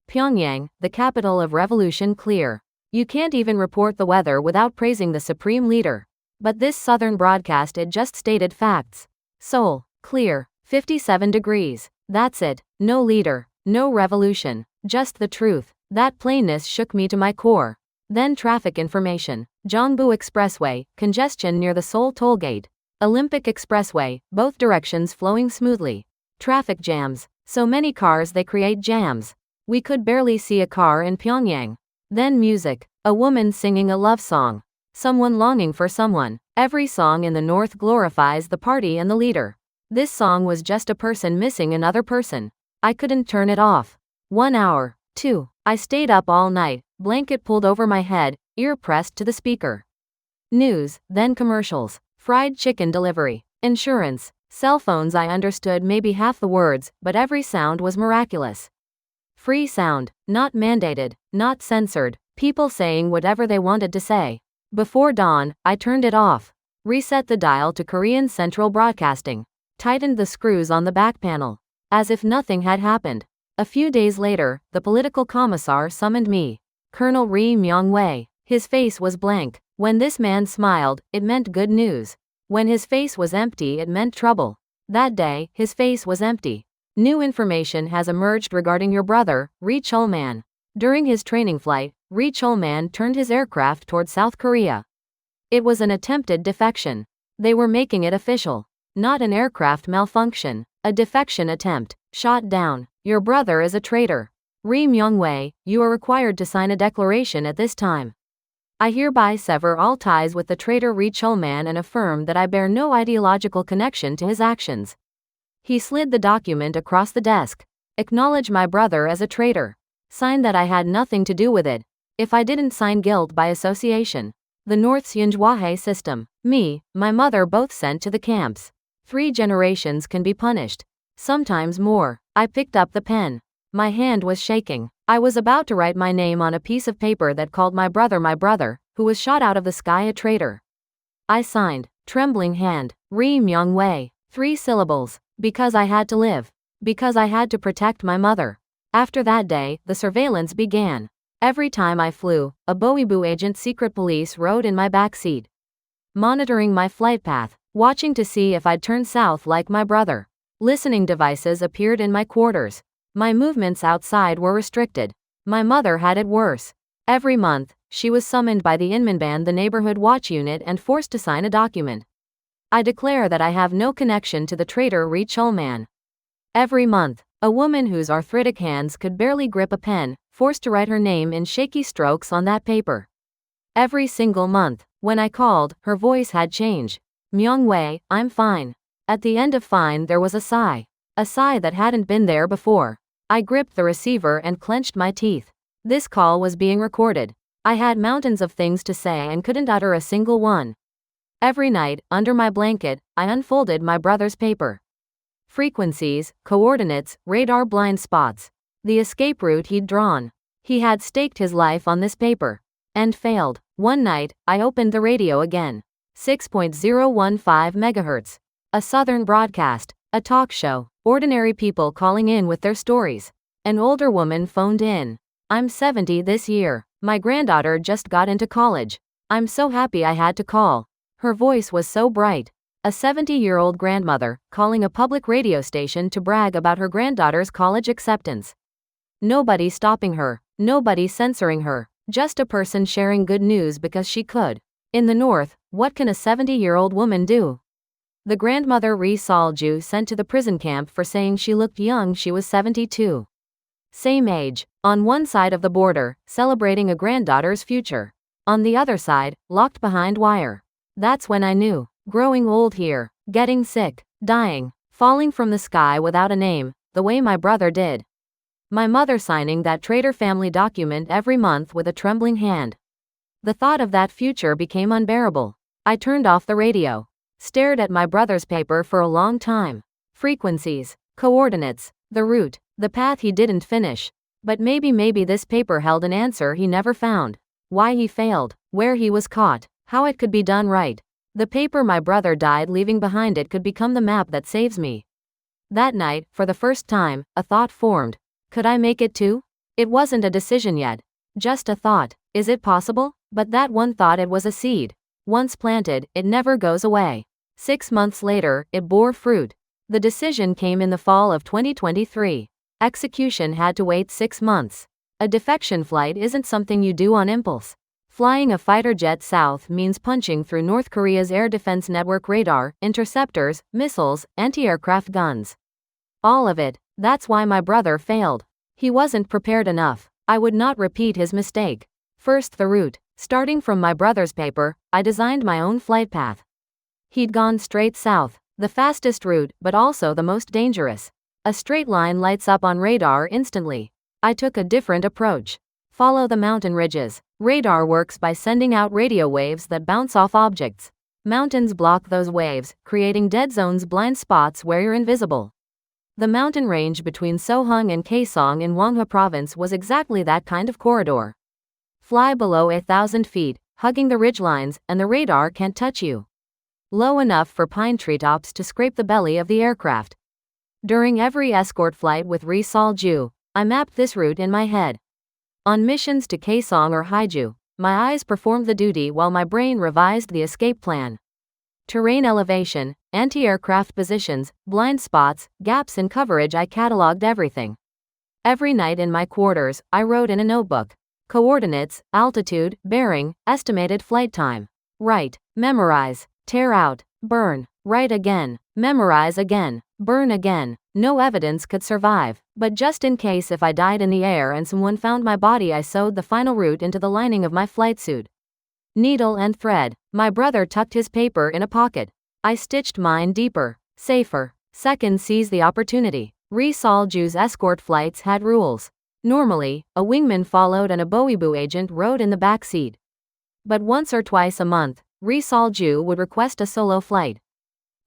Pyongyang, the capital of revolution, clear. You can't even report the weather without praising the supreme leader. But this southern broadcast, it just stated facts. Seoul, clear, 57 degrees. That's it. No leader, no revolution, just the truth. That plainness shook me to my core. Then traffic information. Jongbu Expressway, congestion near the Seoul toll gate. Olympic Expressway, both directions flowing smoothly. Traffic jams. So many cars they create jams. We could barely see a car in Pyongyang. Then music. A woman singing a love song. Someone longing for someone. Every song in the North glorifies the party and the leader. This song was just a person missing another person. I couldn't turn it off. 1 hour. 2. I stayed up all night, blanket pulled over my head, ear pressed to the speaker. News, then commercials. Fried chicken delivery. Insurance. Cell phones. I understood maybe half the words, but every sound was miraculous. Free sound, not mandated, not censored, people saying whatever they wanted to say. Before dawn, I turned it off. Reset the dial to Korean Central Broadcasting. Tightened the screws on the back panel. As if nothing had happened. A few days later, the political commissar summoned me. Colonel Ri Myung-wei. His face was blank. When this man smiled, it meant good news. When his face was empty, it meant trouble. That day, his face was empty. New information has emerged regarding your brother, Ri Chulman. During his training flight, Ri Chulman turned his aircraft toward South Korea. It was an attempted defection. They were making it official. Not an aircraft malfunction. A defection attempt. Shot down. Your brother is a traitor. Ri Myung-wei, you are required to sign a declaration at this time. I hereby sever all ties with the traitor Ri Chulman and affirm that I bear no ideological connection to his actions. He slid the document across the desk. Acknowledge my brother as a traitor. Sign that I had nothing to do with it. If I didn't sign, guilt by association. The North's Yunjwahe system. Me, my mother both sent to the camps. 3 generations can be punished. Sometimes more. I picked up the pen. My hand was shaking. I was about to write my name on a piece of paper that called my brother, who was shot out of the sky, a traitor. I signed, trembling hand, Ri Myung-wei, 3 syllables, because I had to live. Because I had to protect my mother. After that day, the surveillance began. Every time I flew, a Boebu agent secret police rode in my back seat, monitoring my flight path, watching to see if I'd turn south like my brother. Listening devices appeared in my quarters. My movements outside were restricted. My mother had it worse. Every month, she was summoned by the Inmanban, the neighborhood watch unit, and forced to sign a document. I declare that I have no connection to the traitor Ri Chulman. Every month, a woman whose arthritic hands could barely grip a pen, forced to write her name in shaky strokes on that paper. Every single month, when I called, her voice had changed. Myung-wei, I'm fine. At the end of fine there was a sigh. A sigh that hadn't been there before. I gripped the receiver and clenched my teeth. This call was being recorded. I had mountains of things to say and couldn't utter a single one. Every night, under my blanket, I unfolded my brother's paper. Frequencies, coordinates, radar blind spots. The escape route he'd drawn. He had staked his life on this paper. And failed. One night, I opened the radio again. 6.015 megahertz. A southern broadcast. A talk show. Ordinary people calling in with their stories. An older woman phoned in. I'm 70 this year. My granddaughter just got into college. I'm so happy I had to call. Her voice was so bright. A 70-year-old grandmother, calling a public radio station to brag about her granddaughter's college acceptance. Nobody stopping her. Nobody censoring her. Just a person sharing good news because she could. In the North, what can a 70-year-old woman do? The grandmother Ri Sol-ju sent to the prison camp for saying she looked young. She was 72. Same age. On one side of the border, celebrating a granddaughter's future. On the other side, locked behind wire. That's when I knew. Growing old here. Getting sick. Dying. Falling from the sky without a name, the way my brother did. My mother signing that traitor family document every month with a trembling hand. The thought of that future became unbearable. I turned off the radio. Stared at my brother's paper for a long time. Frequencies, coordinates, the route, the path he didn't finish. But maybe this paper held an answer he never found. Why he failed, where he was caught, how it could be done right. The paper my brother died leaving behind it could become the map that saves me. That night, for the first time, a thought formed. Could I make it too? It wasn't a decision yet. Just a thought. Is it possible? But that one thought, it was a seed. Once planted, it never goes away. 6 months later, it bore fruit. The decision came in the fall of 2023. Execution had to wait 6 months. A defection flight isn't something you do on impulse. Flying a fighter jet south means punching through North Korea's air defense network, radar, interceptors, missiles, anti-aircraft guns. All of it. That's why my brother failed. He wasn't prepared enough. I would not repeat his mistake. First, the route. Starting from my brother's paper, I designed my own flight path. He'd gone straight south, the fastest route, but also the most dangerous. A straight line lights up on radar instantly. I took a different approach. Follow the mountain ridges. Radar works by sending out radio waves that bounce off objects. Mountains block those waves, creating dead zones, blind spots where you're invisible. The mountain range between Sohung and Kaesong in Hwanghae province was exactly that kind of corridor. Fly below 1,000 feet, hugging the ridgelines, and the radar can't touch you. Low enough for pine treetops to scrape the belly of the aircraft. During every escort flight with Ri Sol-ju, I mapped this route in my head. On missions to Kaesong or Haeju, my eyes performed the duty while my brain revised the escape plan. terrain elevation, anti-aircraft positions, blind spots, gaps in coverage. I cataloged everything. Every night in my quarters, I wrote in a notebook. Coordinates, altitude, bearing, estimated flight time. Write, memorize, tear out, burn, write again, memorize again, burn again. No evidence could survive, but just in case if I died in the air and someone found my body, I sewed the final route into the lining of my flight suit. Needle and thread. My brother tucked his paper in a pocket. I stitched mine deeper, safer. Second, seize the opportunity. Re-Sol-Ju's escort flights had rules. Normally, a wingman followed and a Boeing agent rode in the back seat. But once or twice a month, Re-Sol-Ju would request a solo flight.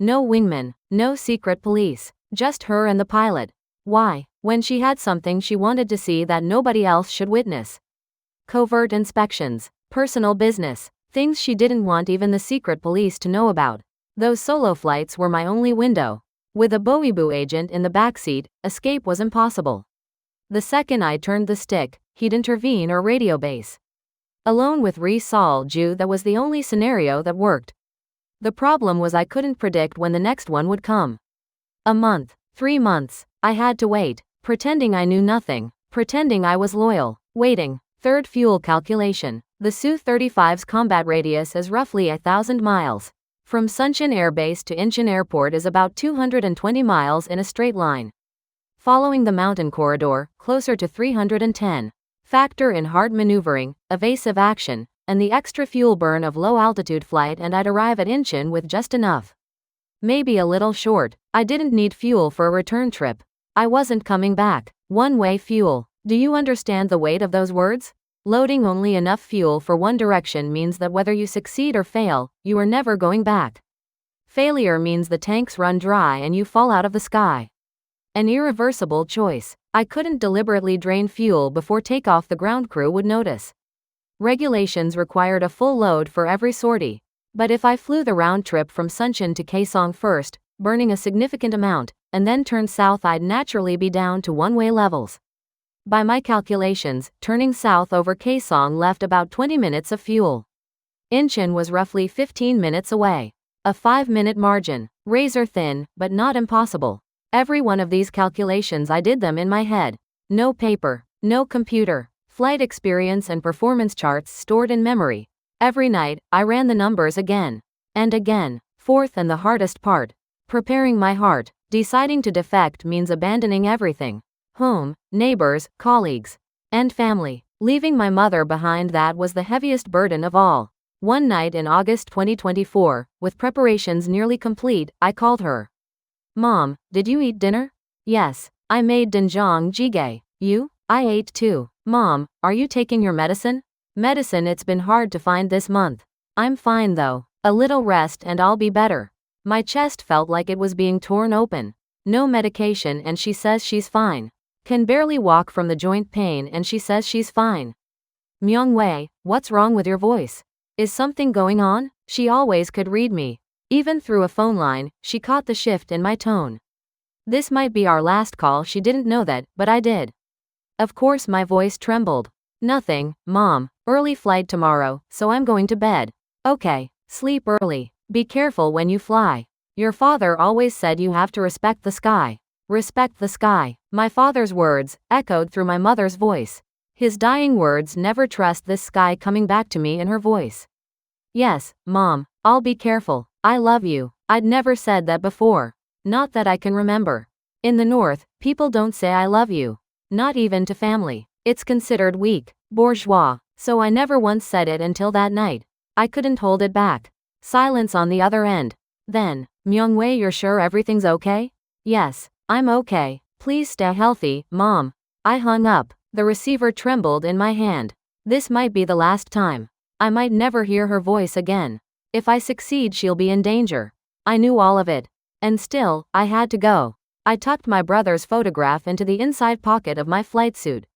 No wingman, no secret police, just her and the pilot. Why? When she had something she wanted to see that nobody else should witness. Covert inspections, personal business, things she didn't want even the secret police to know about. Those solo flights were my only window. With a Boeing agent in the backseat, escape was impossible. The second I turned the stick, he'd intervene or radio base. Alone with Re-Sol-Ju, that was the only scenario that worked. The problem was I couldn't predict when the next one would come. A month, 3 months, I had to wait, pretending I knew nothing, pretending I was loyal, waiting. Third, fuel calculation. The Su-35's combat radius is roughly 1,000 miles. From Suncheon Air Base to Incheon Airport is about 220 miles in a straight line. Following the mountain corridor, closer to 310. Factor in hard maneuvering, evasive action, and the extra fuel burn of low-altitude flight and I'd arrive at Incheon with just enough. Maybe a little short. I didn't need fuel for a return trip. I wasn't coming back. One-way fuel. Do you understand the weight of those words? Loading only enough fuel for one direction means that whether you succeed or fail, you are never going back. Failure means the tanks run dry and you fall out of the sky. An irreversible choice. I couldn't deliberately drain fuel before takeoff. The ground crew would notice. Regulations required a full load for every sortie. But if I flew the round trip from Suncheon to Kaesong first, burning a significant amount, and then turned south, I'd naturally be down to one-way levels. By my calculations, turning south over Kaesong left about 20 minutes of fuel. Incheon was roughly 15 minutes away. A 5-minute margin, razor thin, but not impossible. Every one of these calculations I did them in my head. No paper, no computer, flight experience and performance charts stored in memory. Every night, I ran the numbers again and again. Fourth, and the hardest part, preparing my heart. Deciding to defect means abandoning everything. Home, neighbors, colleagues, and family. Leaving my mother behind, that was the heaviest burden of all. One night in August 2024, with preparations nearly complete, I called her. Mom, did you eat dinner? Yes, I made doenjang jjigae. You? I ate too. Mom, are you taking your medicine? Medicine, it's been hard to find this month. I'm fine though. A little rest and I'll be better. My chest felt like it was being torn open. No medication and she says she's fine. Can barely walk from the joint pain and she says she's fine. Myung-wei, what's wrong with your voice? Is something going on? She always could read me. Even through a phone line, she caught the shift in my tone. This might be our last call. She didn't know that, but I did. Of course my voice trembled. Nothing, Mom. Early flight tomorrow, so I'm going to bed. Okay, sleep early. Be careful when you fly. Your father always said you have to respect the sky. Respect the sky. My father's words echoed through my mother's voice. His dying words, never trust this sky, coming back to me in her voice. Yes, Mom, I'll be careful. I love you. I'd never said that before. Not that I can remember. In the North, people don't say I love you. Not even to family. It's considered weak, bourgeois, so I never once said it until that night. I couldn't hold it back. Silence on the other end. Then, Myung-wei, you're sure everything's okay? Yes, I'm okay. Please stay healthy, Mom. I hung up. The receiver trembled in my hand. This might be the last time. I might never hear her voice again. If I succeed, she'll be in danger. I knew all of it. And still, I had to go. I tucked my brother's photograph into the inside pocket of my flight suit.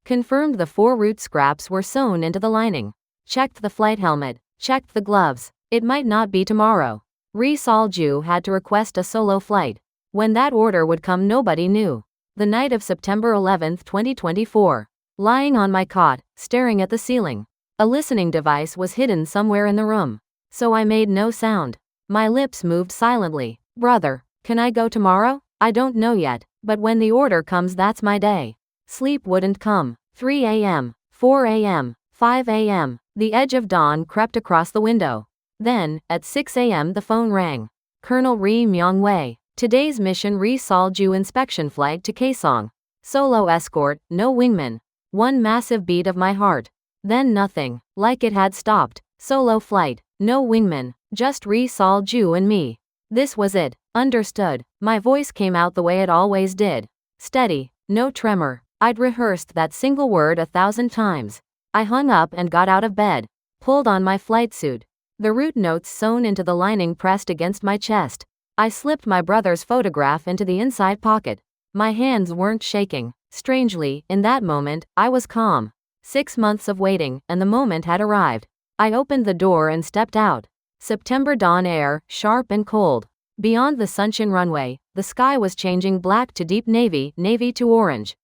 Confirmed the 4 root scraps were sewn into the lining. Checked the flight helmet. Checked the gloves. It might not be tomorrow. Re-Sol-Ju had to request a solo flight. When that order would come, nobody knew. The night of September 11, 2024. Lying on my cot, staring at the ceiling. A listening device was hidden somewhere in the room. So I made no sound. My lips moved silently. Brother, can I go tomorrow? I don't know yet, but when the order comes, that's my day. Sleep wouldn't come. 3 a.m., 4 a.m., 5 a.m. The edge of dawn crept across the window. Then, at 6 a.m. the phone rang. Colonel Ri Myung-wei. Today's mission: Re-Sol-ju inspection flight to Kaesong. Solo escort, no wingman. One massive beat of my heart. Then nothing. Like it had stopped. Solo flight, no wingman, just Re-Sol-ju and me. This was it. Understood. My voice came out the way it always did. Steady, no tremor. I'd rehearsed that single word 1,000 times. I hung up and got out of bed. Pulled on my flight suit. The root notes sewn into the lining pressed against my chest. I slipped my brother's photograph into the inside pocket. My hands weren't shaking. Strangely, in that moment, I was calm. 6 months of waiting, and the moment had arrived. I opened the door and stepped out. September dawn air, sharp and cold. Beyond the Sunshine runway, the sky was changing black to deep navy, navy to orange.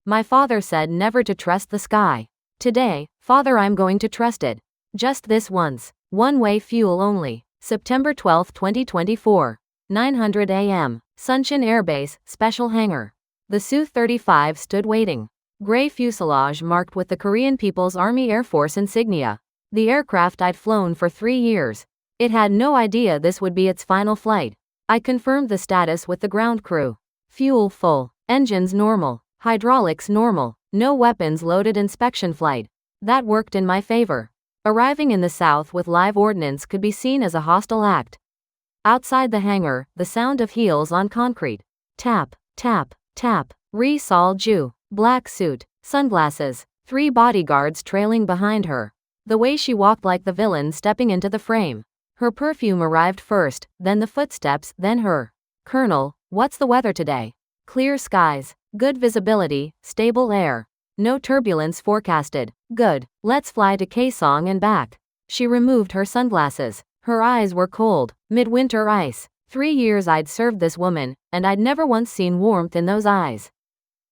My father said never to trust the sky. Today, Father, I'm going to trust it. Just this once. One-way fuel only. September 12, 2024. 900 a.m. Sunshine Air Base, Special Hangar. The Su-35 stood waiting. Gray fuselage marked with the Korean People's Army Air Force insignia. The aircraft I'd flown for 3 years. It had no idea this would be its final flight. I confirmed the status with the ground crew. Fuel full. Engines normal. Hydraulics normal. No weapons loaded. Inspection flight. That worked in my favor. Arriving in the south with live ordnance could be seen as a hostile act. Outside the hangar, the sound of heels on concrete. Tap, tap, tap. Re-Sol-ju. Black suit. Sunglasses. 3 bodyguards trailing behind her. The way she walked like the villain stepping into the frame. Her perfume arrived first, then the footsteps, then her. Colonel, what's the weather today? Clear skies. Good visibility, stable air. No turbulence forecasted. Good. Let's fly to Kaesong and back. She removed her sunglasses. Her eyes were cold, midwinter ice. 3 years I'd served this woman, and I'd never once seen warmth in those eyes.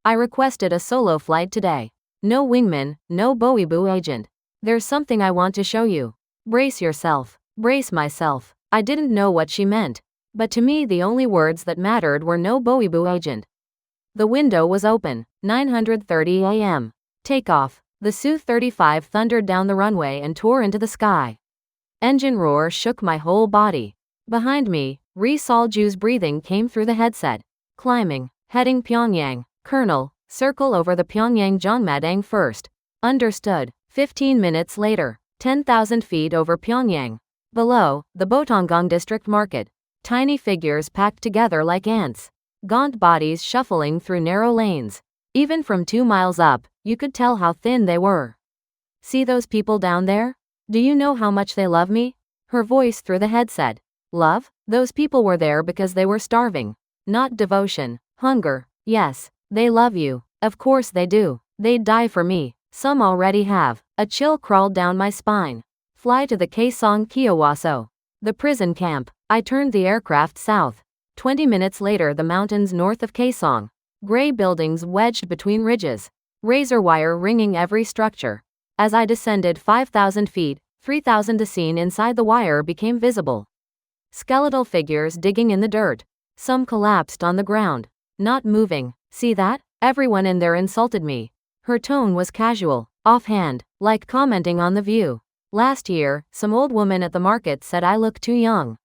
I requested a solo flight today. No wingman, no Boeing agent. There's something I want to show you. Brace yourself. Brace myself. I didn't know what she meant. But to me the only words that mattered were no Boeing agent. The window was open. 9:30 a.m. Takeoff. The Su-35 thundered down the runway and tore into the sky. Engine roar shook my whole body. Behind me, Re-Sol-ju's breathing came through the headset. Climbing. Heading Pyongyang. Colonel, circle over the Pyongyang Jongmadang first. Understood. 15 minutes later. 10,000 feet over Pyongyang. Below, the Botonggong district market. Tiny figures packed together like ants. Gaunt bodies shuffling through narrow lanes. Even from 2 miles up, you could tell how thin they were. See those people down there? Do you know how much they love me? Her voice through the headset. Love? Those people were there because they were starving. Not devotion. Hunger. Yes, they love you. Of course they do. They'd die for me. Some already have. A chill crawled down my spine. Fly to the Kaesong Kyowaso. The prison camp. I turned the aircraft south. 20 minutes later, the mountains north of Kaesong. Gray buildings wedged between ridges. Razor wire ringing every structure. As I descended 5,000 feet, 3,000 the scene inside the wire became visible. Skeletal figures digging in the dirt. Some collapsed on the ground. Not moving. See that? Everyone in there insulted me. Her tone was casual, offhand, like commenting on the view. Last year, some old woman at the market said I look too young.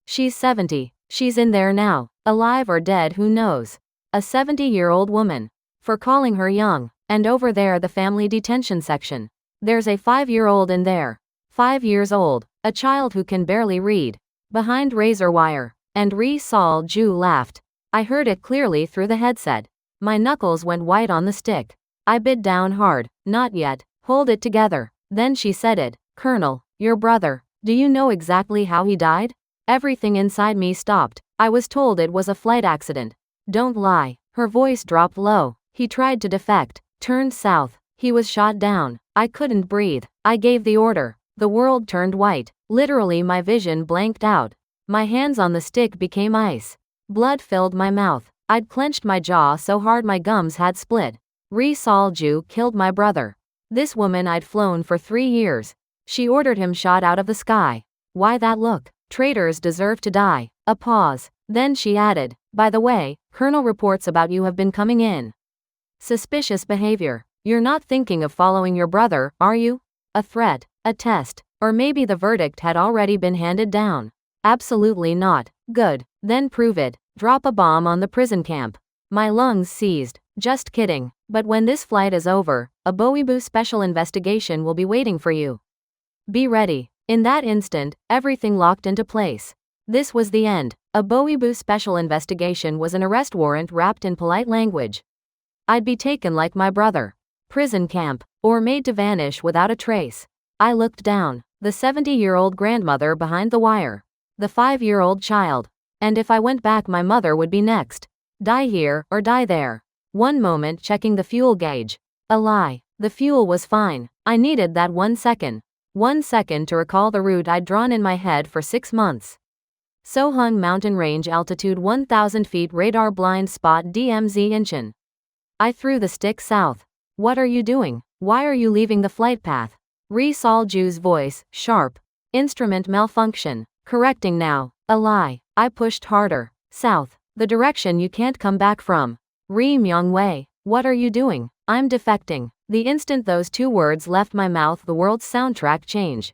She's 70. She's in there now. Alive or dead, who knows? A 70-year-old woman. For calling her young. And over there, the family detention section. There's a 5-year-old in there. 5 years old. A child who can barely read. Behind razor wire. And Re-Sol-ju laughed. I heard it clearly through the headset. My knuckles went white on the stick. I bit down hard. Not yet. Hold it together. Then she said it. Colonel, your brother. Do you know exactly how he died? Everything inside me stopped. I was told it was a flight accident. Don't lie. Her voice dropped low. He tried to defect. Turned south. He was shot down. I couldn't breathe. I gave the order. The world turned white. Literally my vision blanked out. My hands on the stick became ice. Blood filled my mouth. I'd clenched my jaw so hard my gums had split. Re-Sol-ju killed my brother. This woman I'd flown for 3 years. She ordered him shot out of the sky. Why that look? Traitors deserve to die. A pause. Then she added, by the way, Colonel reports about you have been coming in. Suspicious behavior. You're not thinking of following your brother, are you? A threat, a test, or maybe the verdict had already been handed down. Absolutely not. Good. Then prove it. Drop a bomb on the prison camp. My lungs seized. Just kidding. But when this flight is over, a Boebu special investigation will be waiting for you. Be ready. In that instant, everything locked into place. This was the end. A Boebu special investigation was an arrest warrant wrapped in polite language. I'd be taken like my brother. Prison camp, or made to vanish without a trace. I looked down. The 70-year-old grandmother behind the wire. The 5-year-old child. And if I went back, my mother would be next. Die here, or die there. One moment checking the fuel gauge. A lie. The fuel was fine. I needed that 1 second. 1 second to recall the route I'd drawn in my head for 6 months. Sohung Mountain Range, altitude 1,000 feet, radar blind spot DMZ Incheon. I threw the stick south. What are you doing? Why are you leaving the flight path? Ri Sol-ju's voice, sharp. Instrument malfunction. Correcting now. A lie. I pushed harder. South. The direction you can't come back from. Ri Myung-wei. What are you doing? I'm defecting. The instant those 2 words left my mouth, the world's soundtrack changed.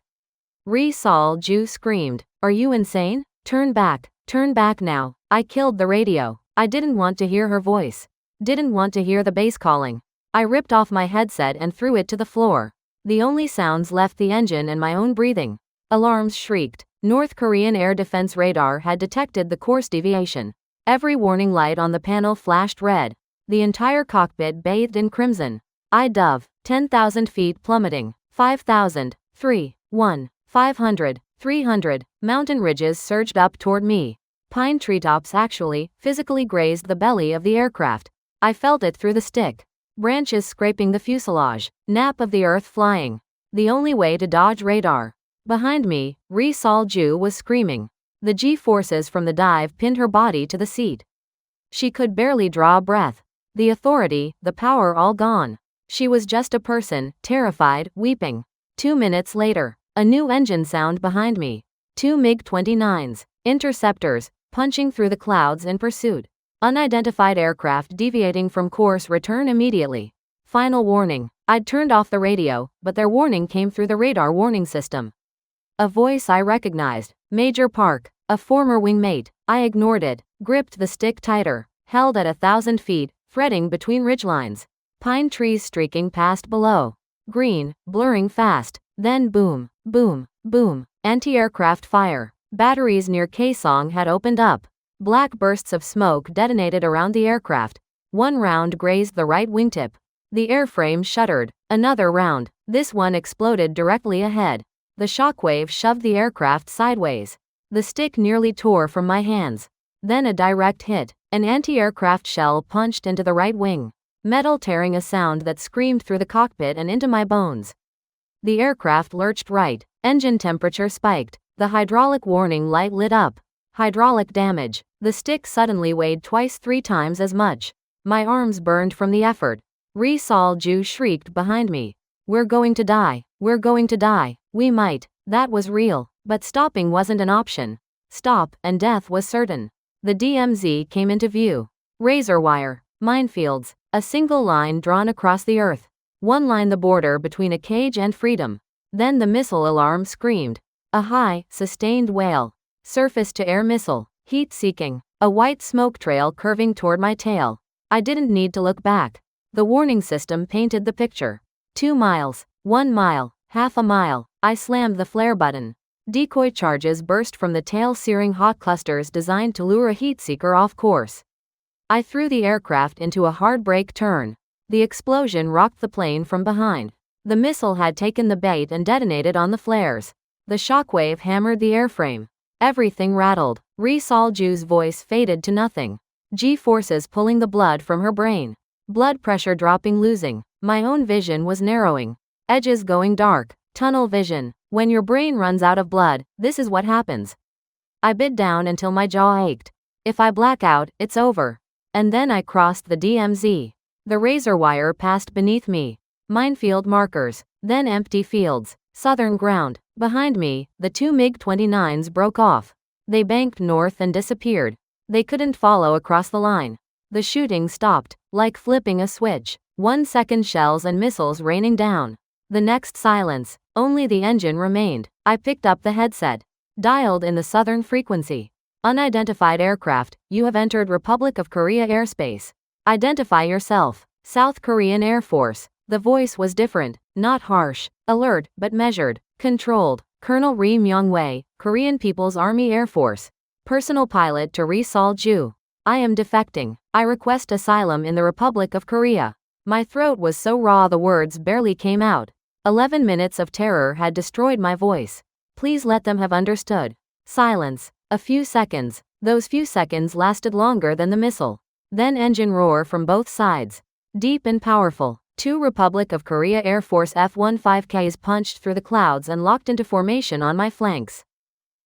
Ri Sol-ju screamed. Are you insane? Turn back. Turn back now. I killed the radio. I didn't want to hear her voice. Didn't want to hear the bass calling. I ripped off my headset and threw it to the floor. The only sounds left the engine and my own breathing. Alarms shrieked. North Korean air defense radar had detected the course deviation. Every warning light on the panel flashed red. The entire cockpit bathed in crimson. I dove. 10,000 feet plummeting. 5,000. 3. 1. 500. 300. Mountain ridges surged up toward me. Pine treetops actually, physically grazed the belly of the aircraft. I felt it through the stick. Branches scraping the fuselage. Nap of the earth flying. The only way to dodge radar. Behind me, Ri Sol-ju was screaming. The G-forces from the dive pinned her body to the seat. She could barely draw a breath. The authority, the power all gone. She was just a person, terrified, weeping. 2 minutes later, a new engine sound behind me. 2 MiG-29s, interceptors, punching through the clouds in pursuit. Unidentified aircraft deviating from course, return immediately. Final warning. I'd turned off the radio, but their warning came through the radar warning system. A voice I recognized. Major Park, a former wingmate. I ignored it, gripped the stick tighter, held at 1,000 feet, fretting between ridgelines. Pine trees streaking past below. Green, blurring fast. Then boom, boom, boom. Anti-aircraft fire. Batteries near Kaesong had opened up. Black bursts of smoke detonated around the aircraft. 1 round grazed the right wingtip. The airframe shuddered. Another round. This one exploded directly ahead. The shockwave shoved the aircraft sideways. The stick nearly tore from my hands. Then a direct hit. An anti-aircraft shell punched into the right wing. Metal tearing, a sound that screamed through the cockpit and into my bones. The aircraft lurched right. Engine temperature spiked. The hydraulic warning light lit up. Hydraulic damage. The stick suddenly weighed twice 3 times as much. My arms burned from the effort. Ri Sol-ju shrieked behind me. We're going to die. We're going to die. We might. That was real. But stopping wasn't an option. Stop, and death was certain. The DMZ came into view. Razor wire. Minefields. A single line drawn across the earth. 1 line, the border between a cage and freedom. Then the missile alarm screamed. A high, sustained wail. Surface-to-air missile. Heat-seeking. A white smoke trail curving toward my tail. I didn't need to look back. The warning system painted the picture. 2 miles. 1 mile. Half a mile. I slammed the flare button. Decoy charges burst from the tail, searing hot clusters designed to lure a heat-seeker off course. I threw the aircraft into a hard brake turn. The explosion rocked the plane from behind. The missile had taken the bait and detonated on the flares. The shockwave hammered the airframe. Everything rattled. Ri Sol-ju's voice faded to nothing. G-forces pulling the blood from her brain. Blood pressure dropping, losing. My own vision was narrowing. Edges going dark. Tunnel vision. When your brain runs out of blood, this is what happens. I bit down until my jaw ached. If I black out, it's over. And then I crossed the DMZ. The razor wire passed beneath me. Minefield markers. Then empty fields. Southern ground. Behind me, the two MiG-29s broke off. They banked north and disappeared. They couldn't follow across the line. The shooting stopped, like flipping a switch. 1 second, shells and missiles raining down. The next, silence. Only the engine remained. I picked up the headset. Dialed in the southern frequency. Unidentified aircraft, you have entered Republic of Korea airspace. Identify yourself. South Korean Air Force. The voice was different, not harsh, alert, but measured, controlled. Colonel Ri Myung-wei, Korean People's Army Air Force. Personal pilot to Ri Sol-ju. I am defecting. I request asylum in the Republic of Korea. My throat was so raw the words barely came out. 11 minutes of terror had destroyed my voice. Please let them have understood. Silence. A few seconds. Those few seconds lasted longer than the missile. Then engine roar from both sides. Deep and powerful. 2 Republic of Korea Air Force F-15Ks punched through the clouds and locked into formation on my flanks.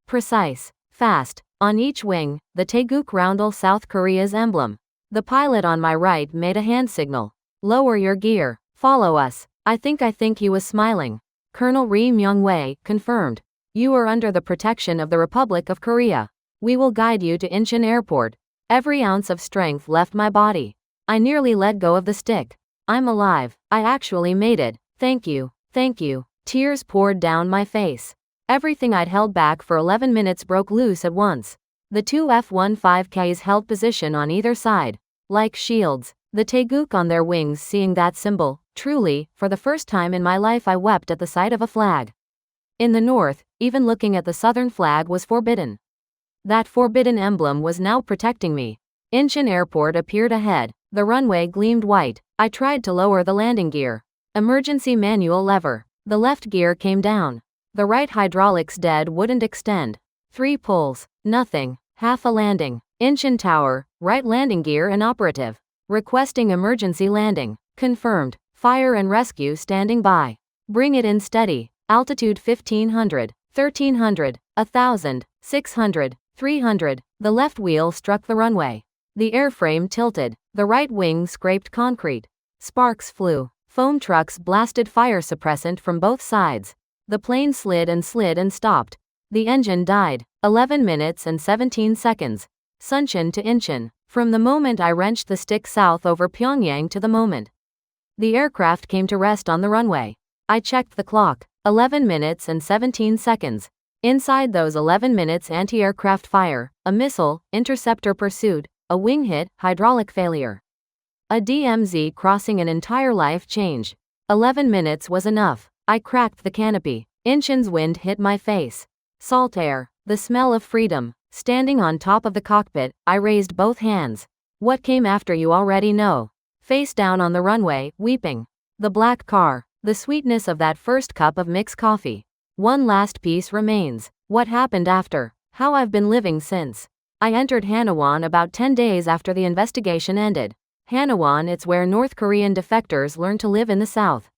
Precise. Fast. On each wing, the Taeguk roundel, South Korea's emblem. The pilot on my right made a hand signal. Lower your gear. Follow us. I think he was smiling. Colonel Ri Myung-wei confirmed. You are under the protection of the Republic of Korea. We will guide you to Incheon Airport. Every ounce of strength left my body. I nearly let go of the stick. I'm alive. I actually made it. Thank you. Thank you. Tears poured down my face. Everything I'd held back for 11 minutes broke loose at once. The 2 F-15Ks held position on either side, like shields. The Taeguk on their wings, seeing that symbol, truly, for the first time in my life I wept at the sight of a flag. In the north, even looking at the southern flag was forbidden. That forbidden emblem was now protecting me. Incheon Airport appeared ahead. The runway gleamed white. I tried to lower the landing gear. Emergency manual lever. The left gear came down. The right hydraulics dead wouldn't extend. 3 pulls. Nothing. Half a landing. Incheon Tower, right landing gear inoperative. Requesting emergency landing. Confirmed. Fire and rescue standing by. Bring it in steady. Altitude 1500, 1300, 1000, 600, 300. The left wheel struck the runway. The airframe tilted. The right wing scraped concrete. Sparks flew. Foam trucks blasted fire suppressant from both sides. The plane slid and stopped. The engine died. 11 minutes and 17 seconds. Suncheon to Incheon. From the moment I wrenched the stick south over Pyongyang to the moment the aircraft came to rest on the runway. I checked the clock. 11 minutes and 17 seconds. Inside those 11 minutes, anti-aircraft fire, a missile, interceptor pursuit, a wing hit, hydraulic failure. A DMZ crossing, an entire life change. 11 minutes was enough. I cracked the canopy. Incheon's wind hit my face. Salt air, the smell of freedom. Standing on top of the cockpit, I raised both hands. What came after you already know. Face down on the runway, weeping. The black car, the sweetness of that first cup of mixed coffee. One last piece remains. What happened after? How I've been living since. I entered Hanawon about 10 days after the investigation ended. Hanawon, it's where North Korean defectors learn to live in the South.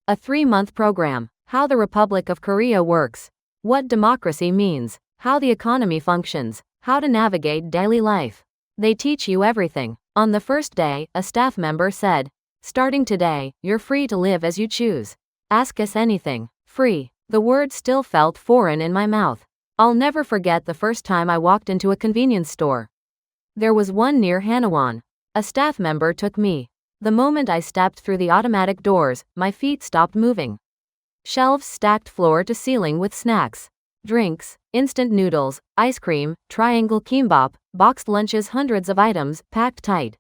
A 3-month program. How the Republic of Korea works. What democracy means. How the economy functions. How to navigate daily life. They teach you everything. On the first day, a staff member said, "Starting today, you're free to live as you choose. Ask us anything." Free. The word still felt foreign in my mouth. I'll never forget the first time I walked into a convenience store. There was one near Hanawon. A staff member took me. The moment I stepped through the automatic doors, my feet stopped moving. Shelves stacked floor to ceiling with snacks. Drinks, instant noodles, ice cream, triangle kimbap, boxed lunches, hundreds of items, packed tight.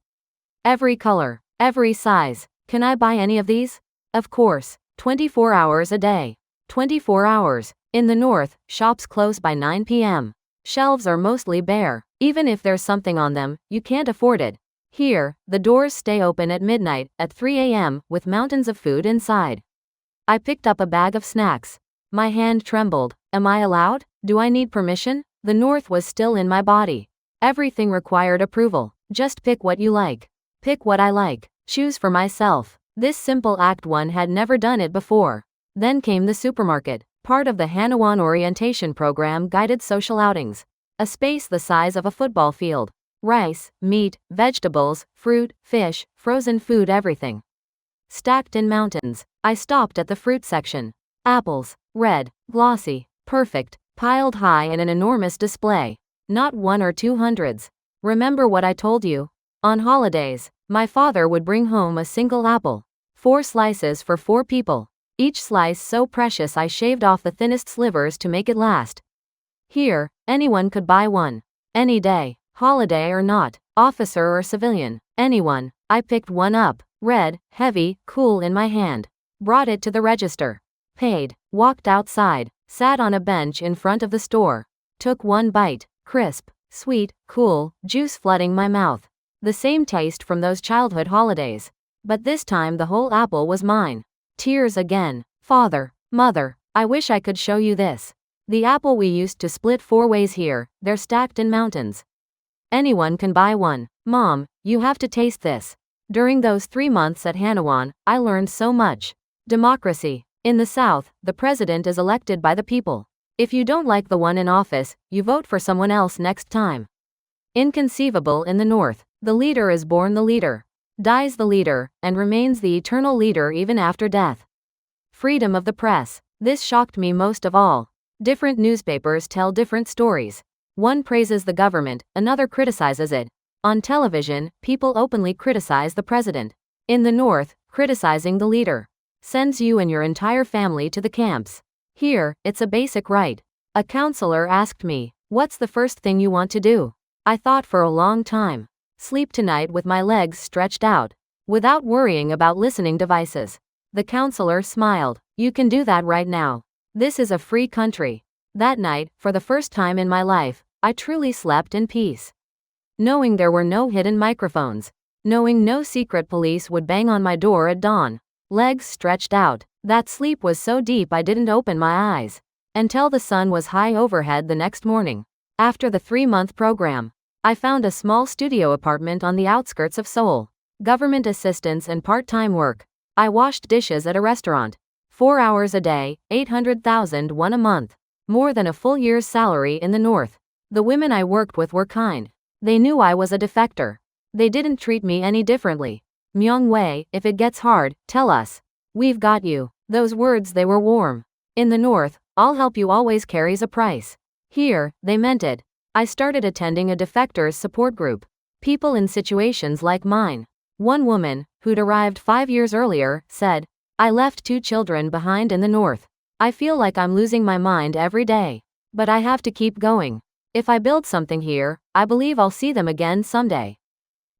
Every color, every size. Can I buy any of these? Of course. 24 hours a day. 24 hours. In the north, shops close by 9 p.m. Shelves are mostly bare. Even if there's something on them, you can't afford it. Here, the doors stay open at midnight, at 3 a.m., with mountains of food inside. I picked up a bag of snacks. My hand trembled. Am I allowed? Do I need permission? The north was still in my body. Everything required approval. Just pick what you like. Pick what I like. Choose for myself. This simple act, one had never done it before. Then came the supermarket, part of the Hanawon orientation program, guided social outings. A space the size of a football field. Rice, meat, vegetables, fruit, fish, frozen food, everything. Stacked in mountains. I stopped at the fruit section. Apples, red, glossy, perfect, piled high in an enormous display. Not one or two hundreds. Remember what I told you? On holidays, my father would bring home a single apple. 4 slices for 4 people. Each slice so precious I shaved off the thinnest slivers to make it last. Here, anyone could buy one. Any day, holiday or not, officer or civilian, anyone. I picked one up, red, heavy, cool in my hand. Brought it to the register. Paid, walked outside, sat on a bench in front of the store. Took one bite, crisp, sweet, cool, juice flooding my mouth. The same taste from those childhood holidays. But this time the whole apple was mine. Tears again. Father, mother, I wish I could show you this. The apple we used to split 4 ways here, they're stacked in mountains. Anyone can buy one. Mom, you have to taste this. During those 3 months at Hanawan, I learned so much. Democracy. In the South, the president is elected by the people. If you don't like the one in office, you vote for someone else next time. Inconceivable in the North. The leader is born the leader, dies the leader, and remains the eternal leader even after death. Freedom of the press. This shocked me most of all. Different newspapers tell different stories. One praises the government, another criticizes it. On television, people openly criticize the president. In the North, criticizing the leader sends you and your entire family to the camps. Here, it's a basic right. A counselor asked me, "What's the first thing you want to do?" I thought for a long time. Sleep tonight with my legs stretched out, without worrying about listening devices. The counselor smiled. "You can do that right now. This is a free country." That night, for the first time in my life, I truly slept in peace. Knowing there were no hidden microphones. Knowing no secret police would bang on my door at dawn. Legs stretched out. That sleep was so deep I didn't open my eyes until the sun was high overhead the next morning. After the 3-month program, I found a small studio apartment on the outskirts of Seoul. Government assistance and part-time work. I washed dishes at a restaurant. 4 hours a day, 800,000 won a month. More than a full year's salary in the North. The women I worked with were kind. They knew I was a defector. They didn't treat me any differently. "Myung-wei, if it gets hard, tell us. We've got you." Those words, they were warm. In the North, "I'll help you" always carries a price. Here, they meant it. I started attending a defectors support group. People in situations like mine. One woman, who'd arrived 5 years earlier, said, "I left 2 children behind in the North. I feel like I'm losing my mind every day. But I have to keep going. If I build something here, I believe I'll see them again someday."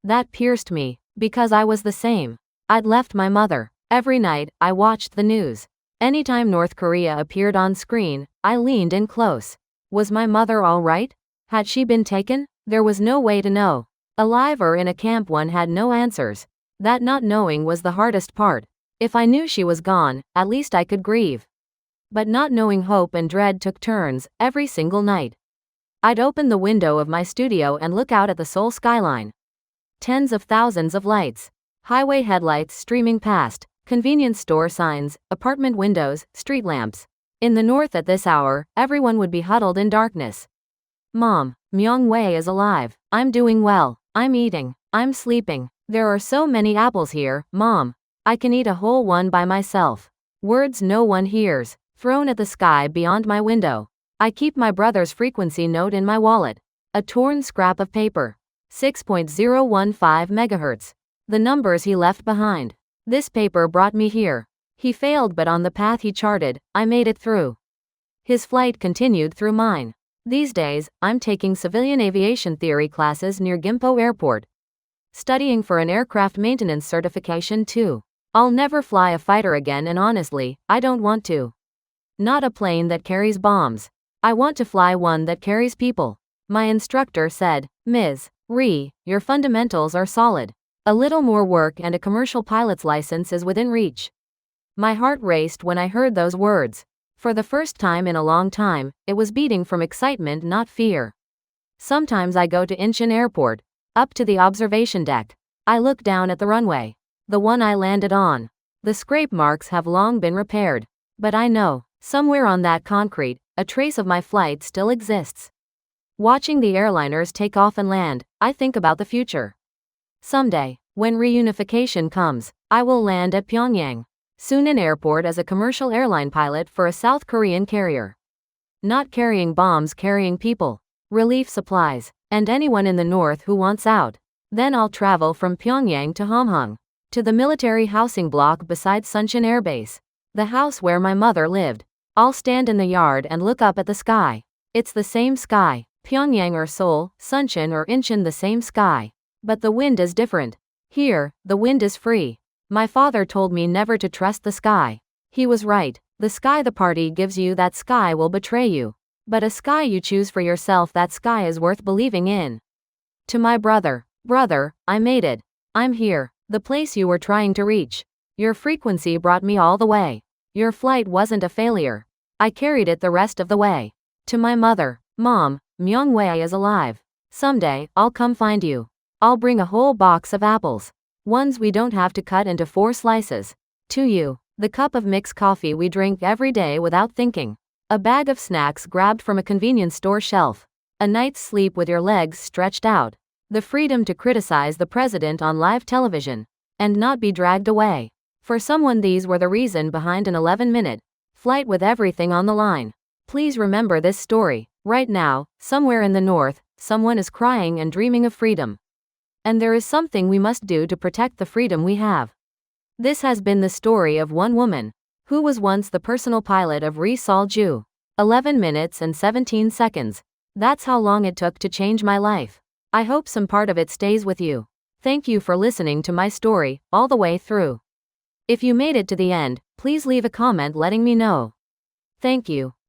That pierced me, because I was the same. I'd left my mother. Every night, I watched the news. Anytime North Korea appeared on screen, I leaned in close. Was my mother all right? Had she been taken? There was no way to know. Alive or in a camp, one had no answers. That not knowing was the hardest part. If I knew she was gone, at least I could grieve. But not knowing, hope and dread took turns, every single night. I'd open the window of my studio and look out at the Seoul skyline. Tens of thousands of lights. Highway headlights streaming past, convenience store signs, apartment windows, street lamps. In the North at this hour, everyone would be huddled in darkness. "Mom, Myung-wei is alive. I'm doing well. I'm eating. I'm sleeping. There are so many apples here, Mom. I can eat a whole one by myself." Words no one hears, thrown at the sky beyond my window. I keep my brother's frequency note in my wallet. A torn scrap of paper. 6.015 megahertz. The numbers he left behind. This paper brought me here. He failed, but on the path he charted, I made it through. His flight continued through mine. These days, I'm taking civilian aviation theory classes near Gimpo Airport. Studying for an aircraft maintenance certification too. I'll never fly a fighter again, and honestly, I don't want to. Not a plane that carries bombs. I want to fly one that carries people. My instructor said, "Ms. Ri, your fundamentals are solid. A little more work and a commercial pilot's license is within reach." My heart raced when I heard those words. For the first time in a long time, it was beating from excitement, not fear. Sometimes I go to Incheon Airport, up to the observation deck. I look down at the runway. The one I landed on. The scrape marks have long been repaired. But I know, somewhere on that concrete, a trace of my flight still exists. Watching the airliners take off and land, I think about the future. Someday, when reunification comes, I will land at Pyongyang. Soon in airport as a commercial airline pilot for a South Korean carrier. Not carrying bombs, carrying people, relief supplies, and anyone in the north who wants out. Then I'll travel from Pyongyang to Hamhung, to the military housing block beside Suncheon Air Base, the house where my mother lived. I'll stand in the yard and look up at the sky. It's the same sky, Pyongyang or Seoul, Suncheon or Incheon, the same sky. But the wind is different. Here, the wind is free. My father told me never to trust the sky. He was right. The sky the party gives you, that sky will betray you. But a sky you choose for yourself, that sky is worth believing in. To my brother, I made it. I'm here, the place you were trying to reach. Your frequency brought me all the way. Your flight wasn't a failure. I carried it the rest of the way. To my mother, Mom, Myungwei is alive. Someday, I'll come find you. I'll bring a whole box of apples. Ones we don't have to cut into 4 slices. To you, the cup of mixed coffee we drink every day without thinking. A bag of snacks grabbed from a convenience store shelf. A night's sleep with your legs stretched out. The freedom to criticize the president on live television. And not be dragged away. For someone, these were the reason behind an 11-minute flight with everything on the line. Please remember this story. Right now, somewhere in the north, someone is crying and dreaming of freedom. And there is something we must do to protect the freedom we have. This has been the story of one woman, who was once the personal pilot of Ri Sol-ju. 11 minutes and 17 seconds. That's how long it took to change my life. I hope some part of it stays with you. Thank you for listening to my story, all the way through. If you made it to the end, please leave a comment letting me know. Thank you.